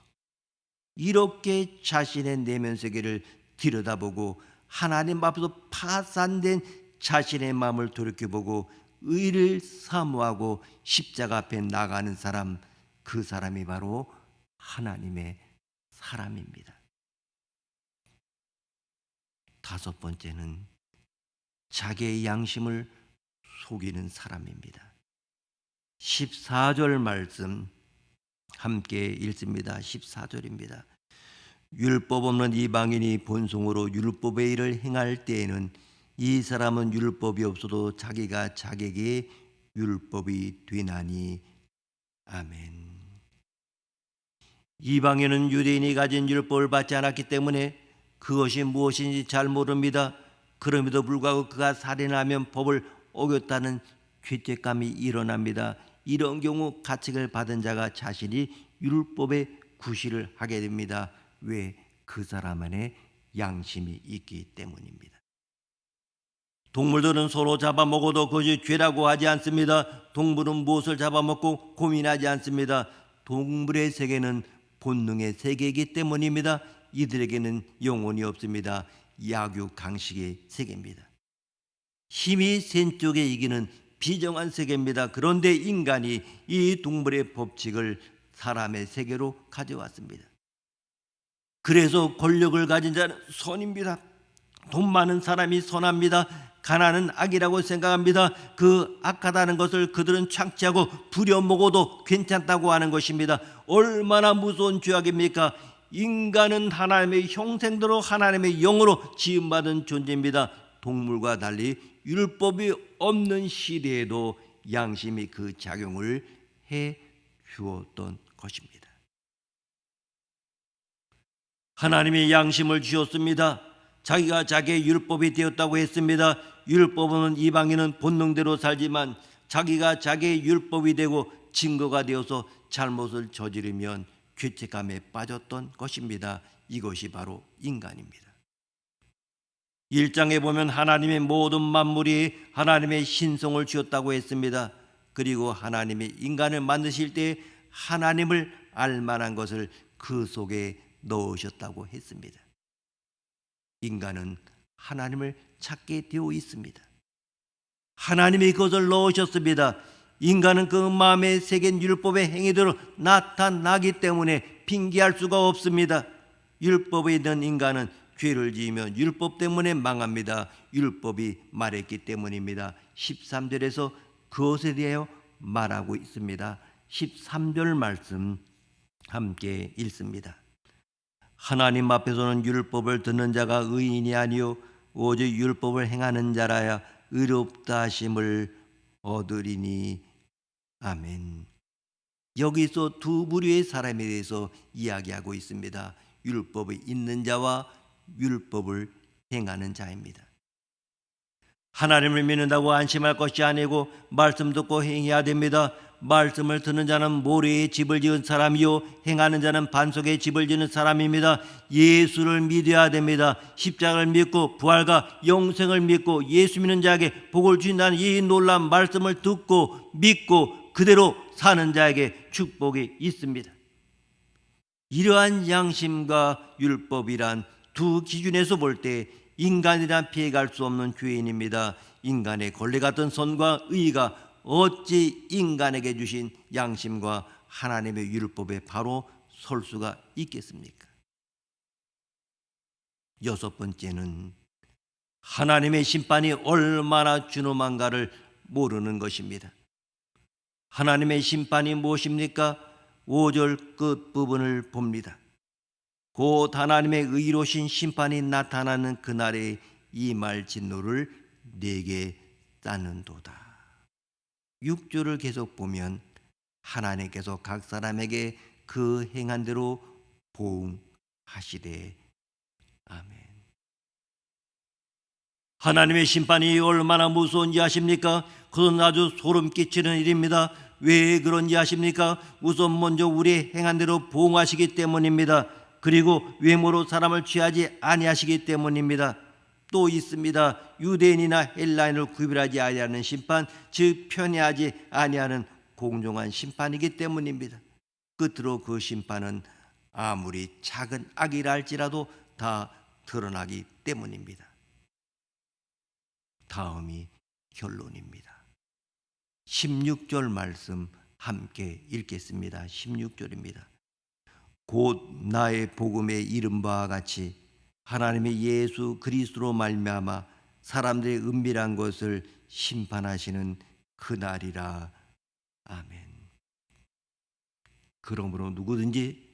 이렇게 자신의 내면 세계를 들여다보고 하나님 앞에서 파산된 자신의 마음을 돌이켜보고 의를 사모하고 십자가 앞에 나가는 사람, 그 사람이 바로 하나님의 사람입니다. 5번째는 자기의 양심을 속이는 사람입니다. 14절 말씀 함께 읽습니다. 14절입니다. 율법 없는 이방인이 본성으로 율법의 일을 행할 때에는 이 사람은 율법이 없어도 자기가 자기에게 율법이 되나니. 아멘. 이방인은 유대인이 가진 율법을 받지 않았기 때문에 그것이 무엇인지 잘 모릅니다. 그럼에도 불구하고 그가 살인하면 법을 어겼다는 죄책감이 일어납니다. 이런 경우 가책을 받은 자가 자신이 율법에 구실을 하게 됩니다. 왜? 그 사람 안에 양심이 있기 때문입니다. 동물들은 서로 잡아먹어도 그것이 죄라고 하지 않습니다. 동물은 무엇을 잡아먹고 고민하지 않습니다. 동물의 세계는 본능의 세계이기 때문입니다. 이들에게는 영혼이 없습니다. 약육강식의 세계입니다. 힘이 센 쪽에 이기는 비정한 세계입니다. 그런데 인간이 이 동물의 법칙을 사람의 세계로 가져왔습니다. 그래서 권력을 가진 자는 선입니다. 돈 많은 사람이 선합니다. 가난은 악이라고 생각합니다. 그 악하다는 것을 그들은 착취하고 부려먹어도 괜찮다고 하는 것입니다. 얼마나 무서운 죄악입니까? 인간은 하나님의 형상대로 하나님의 영으로 지음받은 존재입니다. 동물과 달리 율법이 없는 시대에도 양심이 그 작용을 해 주었던 것입니다. 하나님이 양심을 주셨습니다. 자기가 자기의 율법이 되었다고 했습니다. 율법은 이방인은 본능대로 살지만 자기가 자기의 율법이 되고 증거가 되어서 잘못을 저지르면 죄책감에 빠졌던 것입니다. 이것이 바로 인간입니다. 1장에 보면 하나님의 모든 만물이 하나님의 신성을 주었다고 했습니다. 그리고 하나님이 인간을 만드실 때 하나님을 알만한 것을 그 속에 넣으셨다고 했습니다. 인간은 하나님을 찾게 되어 있습니다. 하나님이 그것을 넣으셨습니다. 인간은 그 마음에 새긴 율법의 행위대로 나타나기 때문에 핑계할 수가 없습니다. 율법에 있는 인간은 죄를 지으면 율법 때문에 망합니다. 율법이 말했기 때문입니다. 13절에서 그것에 대하여 말하고 있습니다. 13절 말씀 함께 읽습니다. 하나님 앞에서는 율법을 듣는 자가 의인이 아니요 오직 율법을 행하는 자라야 의롭다 하심을 얻으리니. 아멘. 여기서 두 부류의 사람에 대해서 이야기하고 있습니다. 율법이 있는 자와 율법을 행하는 자입니다. 하나님을 믿는다고 안심할 것이 아니고 말씀 듣고 행해야 됩니다. 말씀을 듣는 자는 모래에 집을 지은 사람이요 행하는 자는 반석에 집을 지는 사람입니다. 예수를 믿어야 됩니다. 십자가를 믿고 부활과 영생을 믿고 예수 믿는 자에게 복을 주신다는 이 놀라운 말씀을 듣고 믿고 그대로 사는 자에게 축복이 있습니다. 이러한 양심과 율법이란 두 기준에서 볼 때 인간이란 피해갈 수 없는 죄인입니다. 인간의 권리 같은 선과 의가 어찌 인간에게 주신 양심과 하나님의 율법에 바로 설 수가 있겠습니까? 여섯 번째는 하나님의 심판이 얼마나 준엄한가를 모르는 것입니다. 하나님의 심판이 무엇입니까? 5절 끝부분을 봅니다. 곧 하나님의 의로우신 심판이 나타나는 그날에 이 말 진노를 내게 쌓는도다. 6절을 계속 보면 하나님께서 각 사람에게 그 행한 대로 보응하시되. 아멘. 하나님의 심판이 얼마나 무서운지 아십니까? 그건 아주 소름 끼치는 일입니다. 왜 그런지 아십니까? 우선 먼저 우리의 행한 대로 보응하시기 때문입니다. 그리고 외모로 사람을 취하지 아니하시기 때문입니다. 또 있습니다. 유대인이나 헬라인을 구별하지 아니하는 심판, 즉 편애하지 아니하는 공정한 심판이기 때문입니다. 끝으로 그 심판은 아무리 작은 악이라 할지라도 다 드러나기 때문입니다. 다음이 결론입니다. 16절 말씀 함께 읽겠습니다. 16절입니다. 곧 나의 복음에 이른 바와 같이 하나님의 예수 그리스도로 말미암아 사람들의 은밀한 것을 심판하시는 그날이라. 아멘. 그러므로 누구든지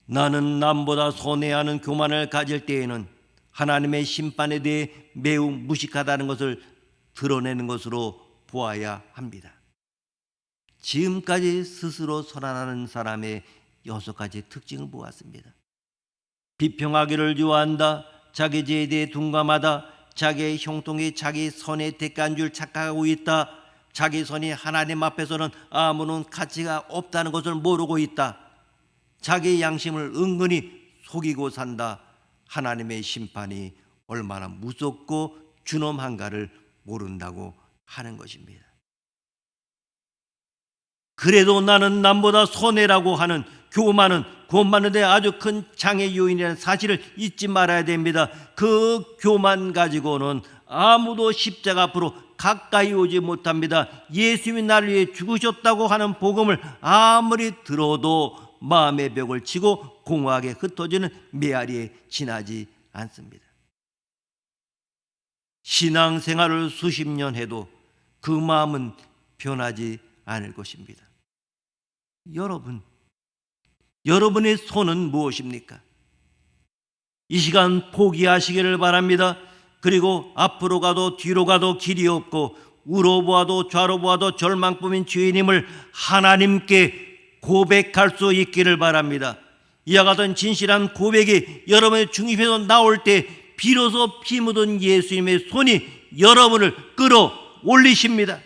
나는 남보다 선해하는 교만을 가질 때에는 하나님의 심판에 대해 매우 무식하다는 것을 드러내는 것으로 보아야 합니다. 지금까지 스스로 선언하는 사람의 6가지 특징을 보았습니다. 비평하기를 좋아한다. 자기 죄에 대해 둔감하다. 자기의 형통이 자기 선의 대가인 줄 착각하고 있다. 자기 선이 하나님 앞에서는 아무런 가치가 없다는 것을 모르고 있다. 자기 양심을 은근히 속이고 산다. 하나님의 심판이 얼마나 무섭고 준엄한가를 모른다고 하는 것입니다. 그래도 나는 남보다 선해라고 하는 교만은 구원받는데 아주 큰 장애 요인이라는 사실을 잊지 말아야 됩니다. 그 교만 가지고는 아무도 십자가 앞으로 가까이 오지 못합니다. 예수님이 나를 위해 죽으셨다고 하는 복음을 아무리 들어도 마음의 벽을 치고 공허하게 흩어지는 메아리에 지나지 않습니다. 신앙생활을 수십 년 해도 그 마음은 변하지 않을 것입니다. 여러분의 손은 무엇입니까? 이 시간 포기하시기를 바랍니다. 그리고 앞으로 가도 뒤로 가도 길이 없고 우로 보아도 좌로 보아도 절망뿐인 죄인임을 하나님께 고백할 수 있기를 바랍니다. 이와 같은 진실한 고백이 여러분의 중입에서 나올 때 비로소 피 묻은 예수님의 손이 여러분을 끌어올리십니다.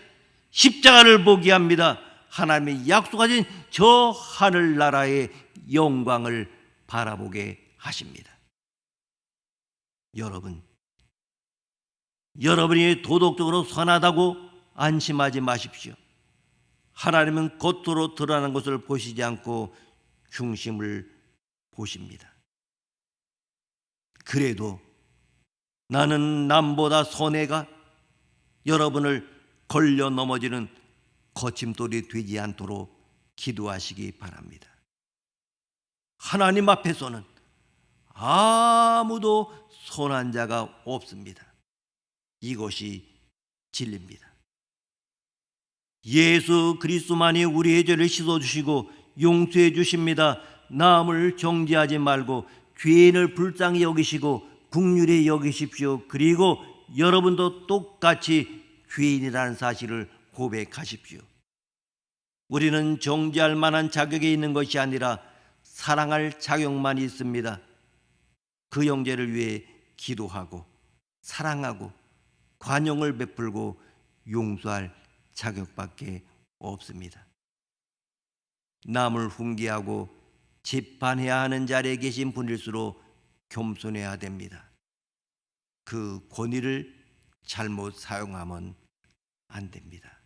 십자가를 보게 합니다. 하나님의 약속하신 저 하늘나라의 영광을 바라보게 하십니다. 여러분이 도덕적으로 선하다고 안심하지 마십시오. 하나님은 겉으로 드러나는 것을 보시지 않고 중심을 보십니다. 그래도 나는 남보다 선해가 여러분을 걸려 넘어지는 거침돌이 되지 않도록 기도하시기 바랍니다. 하나님 앞에서는 아무도 선한 자가 없습니다. 이것이 진리입니다. 예수 그리스도만이 우리의 죄를 씻어주시고 용서해 주십니다. 남을 정죄하지 말고 죄인을 불쌍히 여기시고 긍휼히 여기십시오. 그리고 여러분도 똑같이 죄인이라는 사실을 고백하십시오. 우리는 정죄할 만한 자격이 있는 것이 아니라 사랑할 자격만 있습니다. 그 형제를 위해 기도하고 사랑하고 관용을 베풀고 용서할 자격밖에 없습니다. 남을 훈계하고 재판해야 하는 자리에 계신 분일수록 겸손해야 됩니다. 그 권위를 잘못 사용하면 안 됩니다.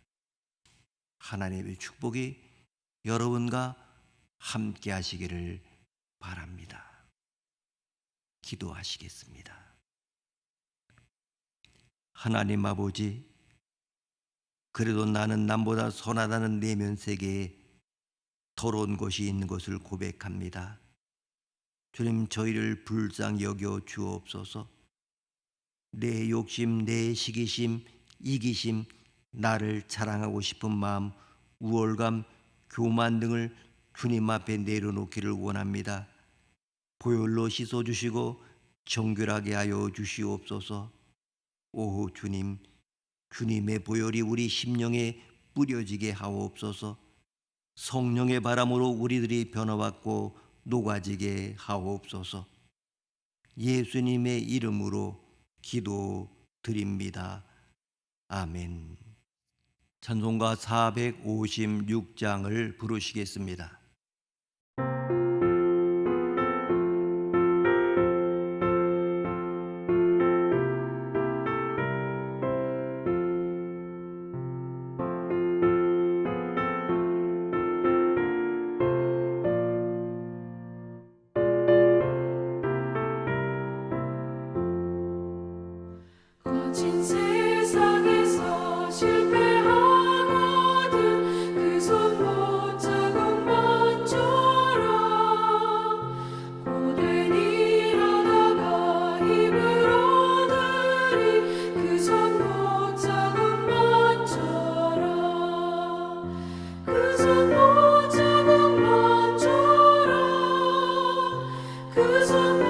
하나님의 축복이 여러분과 함께 하시기를 바랍니다. 기도하시겠습니다. 하나님 아버지, 그래도 나는 남보다 선하다는 내면 세계에 더러운 것이 있는 것을 고백합니다. 주님, 저희를 불쌍히 여겨 주옵소서. 내 욕심, 내 시기심, 이기심, 나를 자랑하고 싶은 마음, 우월감, 교만 등을 주님 앞에 내려놓기를 원합니다. 보혈로 씻어주시고 정결하게 하여 주시옵소서. 오 주님, 주님의 보혈이 우리 심령에 뿌려지게 하옵소서. 성령의 바람으로 우리들이 변화받고 녹아지게 하옵소서. 예수님의 이름으로 기도드립니다. 아멘. 찬송가 456장을 부르시겠습니다.
거친 세상에서 실패하거든 그 손 못 잡은 것처럼 고된 일하다가 힘을 얻으리 그 손 못 잡은 것처럼 그 손 못 잡은 것처럼 그 손 못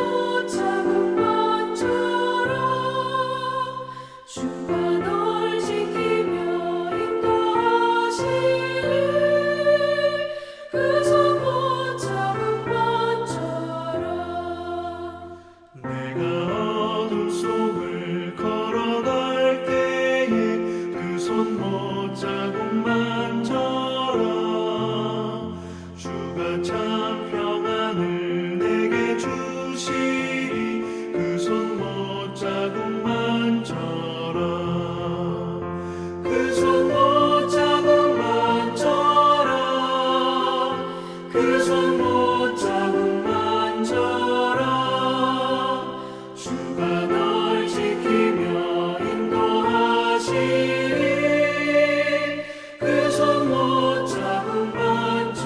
잡은 것처럼 주가 널 지키며 인도하시리 그 손 못 잡은 것처럼
내가 어둠 속을 걸어갈 때에 그 손 못 자국만처럼 주가 참 평안을 내게 주시리 그 손 못 자국만처럼
그 손 못 자국만처럼 그 손 못 자국만처럼 주가 널 지키며 인도하시리 그 손 못 자국만처럼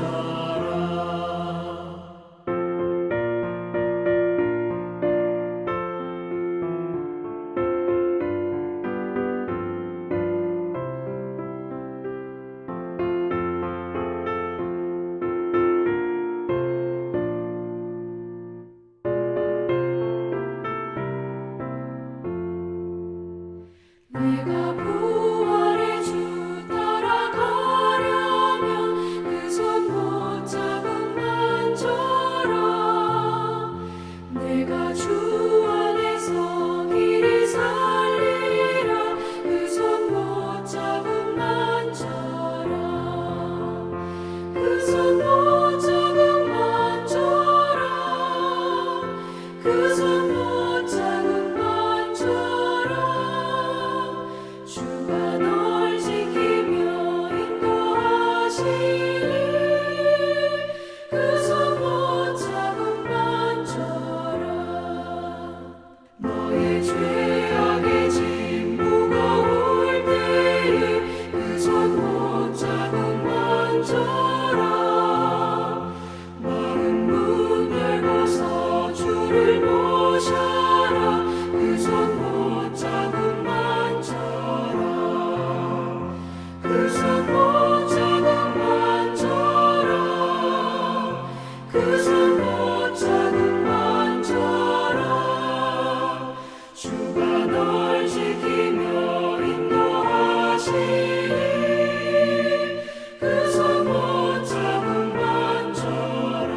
주가 널 지키며 인도하시리 그 손 못잡음 만져라 너의 죄악의 짐 무거울 때에 그 손 못잡음 만져라 마음 문 열고서 주를 모셔라 그 손 못잡음 만져라 그 손 못잡음 만져라 그 손 못잡음 만져라 주가 널 지키며 인도하시리 그 손 못잡음 만져라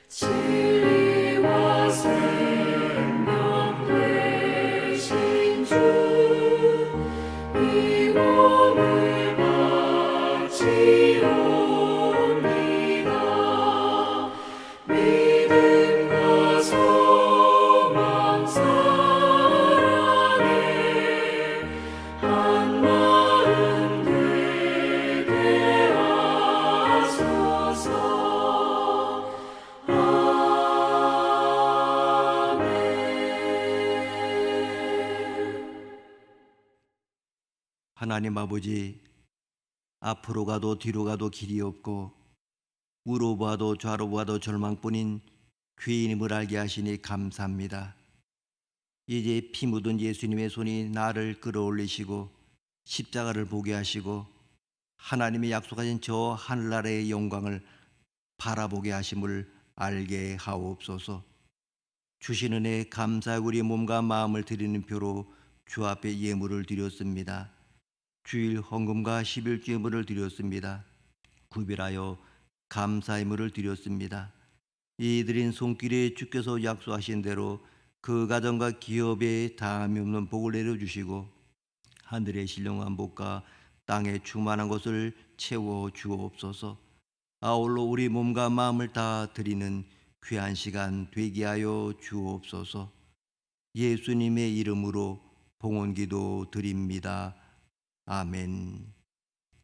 진리와 생명 되신 주 이 몸을 바치옵니다 믿음과 소망 사랑에 한 마음 되게 하소서
하나님 아버지, 앞으로 가도 뒤로 가도 길이 없고 우로 봐도 좌로 봐도 절망뿐인 죄인임을 알게 하시니 감사합니다. 이제 피 묻은 예수님의 손이 나를 끌어올리시고 십자가를 보게 하시고 하나님이 약속하신 저 하늘나라의 영광을 바라보게 하심을 알게 하옵소서. 주신 은혜에 감사하고 우리 몸과 마음을 드리는 표로 주 앞에 예물을 드렸습니다. 주일 헌금과 11주 예물을 드렸습니다. 구별하여 감사의 물을 드렸습니다. 이 드린 손길에 주께서 약속하신 대로 그 가정과 기업에 다함이 없는 복을 내려주시고 하늘의 신령한 복과 땅에 충만한 것을 채워 주옵소서. 아울러 우리 몸과 마음을 다 드리는 귀한 시간 되게 하여 주옵소서. 예수님의 이름으로 봉헌기도 드립니다. 아멘.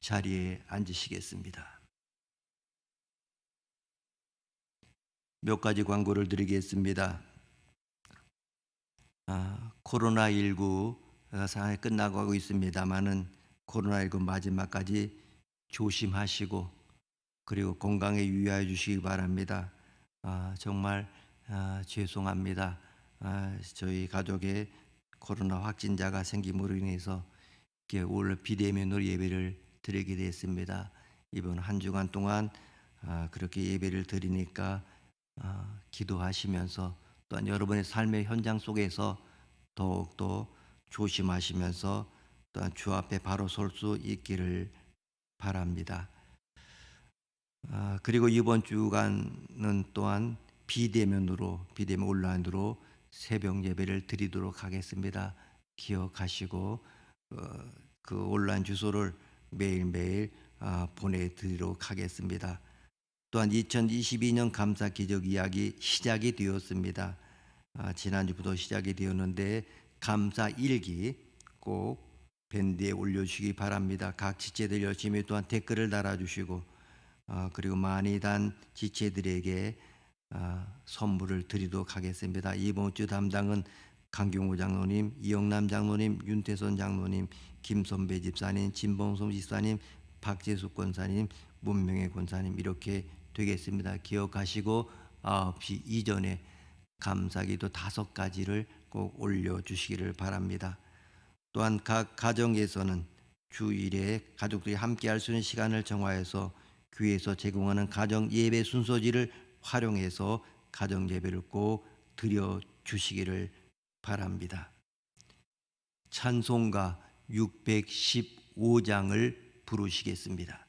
자리에 앉으시겠습니다. 몇 가지 광고를 드리겠습니다. 코로나19 상황이 끝나고 하고 있습니다만은 코로나19 마지막까지 조심하시고 그리고 건강에 유의하여 주시기 바랍니다. 정말 죄송합니다. 저희 가족에 코로나 확진자가 생김으로 인해서 오늘 비대면으로 예배를 드리게 됐습니다. 이번 한 주간 동안 그렇게 예배를 드리니까 기도하시면서 또한 여러분의 삶의 현장 속에서 더욱더 조심하시면서 또한 주 앞에 바로 설 수 있기를 바랍니다. 그리고 이번 주간은 또한 비대면 온라인으로 새벽 예배를 드리도록 하겠습니다. 기억하시고 그 온라인 주소를 매일매일 보내드리도록 하겠습니다. 또한 2022년 감사 기적 이야기 시작이 되었습니다. 지난주부터 시작이 되었는데 감사 일기 꼭 밴드에 올려주시기 바랍니다. 각 지체들 열심히 또한 댓글을 달아주시고 그리고 많이 단 지체들에게 선물을 드리도록 하겠습니다. 이번 주 담당은 강경호 장로님, 이영남 장로님, 윤태선 장로님, 김선배 집사님, 진봉성 집사님, 박재숙 권사님, 문명의 권사님 이렇게 되겠습니다. 기억하시고 9시 이전에 감사기도 5가지를 꼭 올려주시기를 바랍니다. 또한 각 가정에서는 주일에 가족들이 함께 할 수 있는 시간을 정하여서 교회에서 제공하는 가정 예배 순서지를 활용해서 가정 예배를 꼭 드려주시기를 바랍니다. 찬송가 615장을 부르시겠습니다.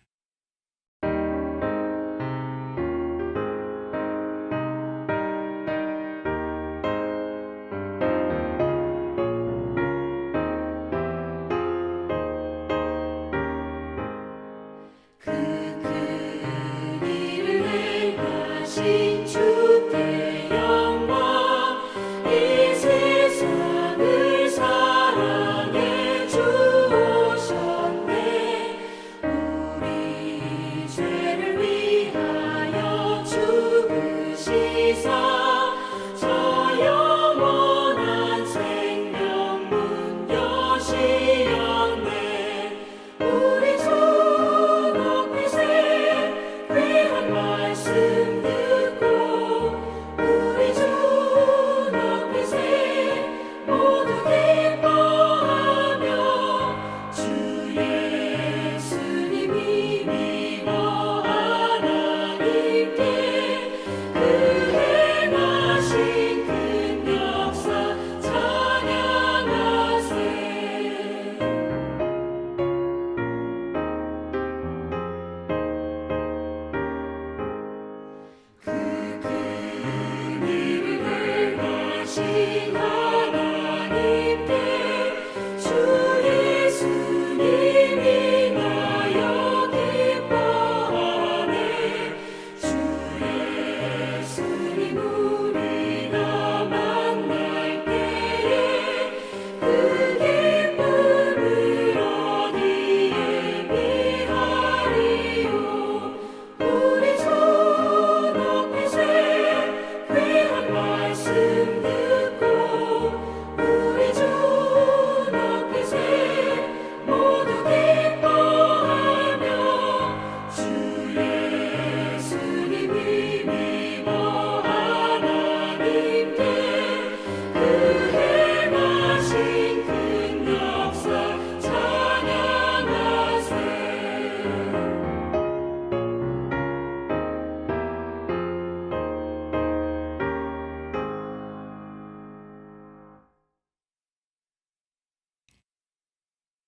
주께 영광 이 세상을 사랑해 주셨네 우리 죄를 위하여 죽으시사 저 영원한 생명 문 여시었네 우리 주 높이세 귀한 말씀 우리 주 높이세 모두 기뻐하며 주 예수님이 믿어 하나님께 그 행하신 큰 역사 찬양하세 하신 하나님께 주 예수님이 나여 기뻐하네 주 예수님 우리가 만날 때에 그 기쁨을 어디에 비하리요 우리 주 높이세 귀한 말씀 듣고 우리 주 높이세 모두 기뻐하며 주 예수님이 믿어 하나님께 그 행하신 큰 역사 찬양하세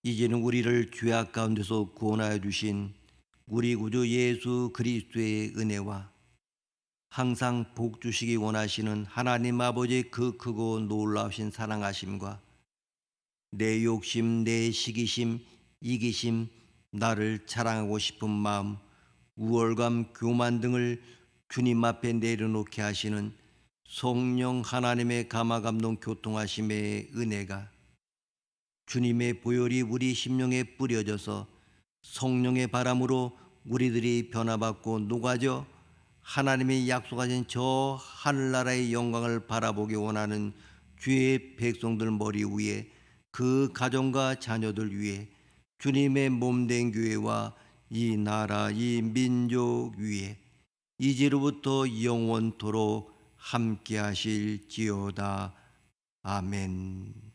이제는 우리를 죄악 가운데서 구원하여 주신 우리 구주 예수 그리스도의 은혜와 항상 복 주시기 원하시는 하나님 아버지의 그 크고 놀라우신 사랑하심과 내 욕심, 내 시기심, 이기심, 나를 자랑하고 싶은 마음, 우월감, 교만 등을 주님 앞에 내려놓게 하시는 성령 하나님의 감화감동 교통하심의 은혜가 주님의 보혈이 우리 심령에 뿌려져서 성령의 바람으로 우리들이 변화받고 녹아져 하나님이 약속하신 저 하늘나라의 영광을 바라보기 원하는 주의 백성들 머리 위에 그 가정과 자녀들 위에 주님의 몸된 교회와 이 나라 이 민족 위에 이제로부터 영원토록 함께 하실지어다. 아멘.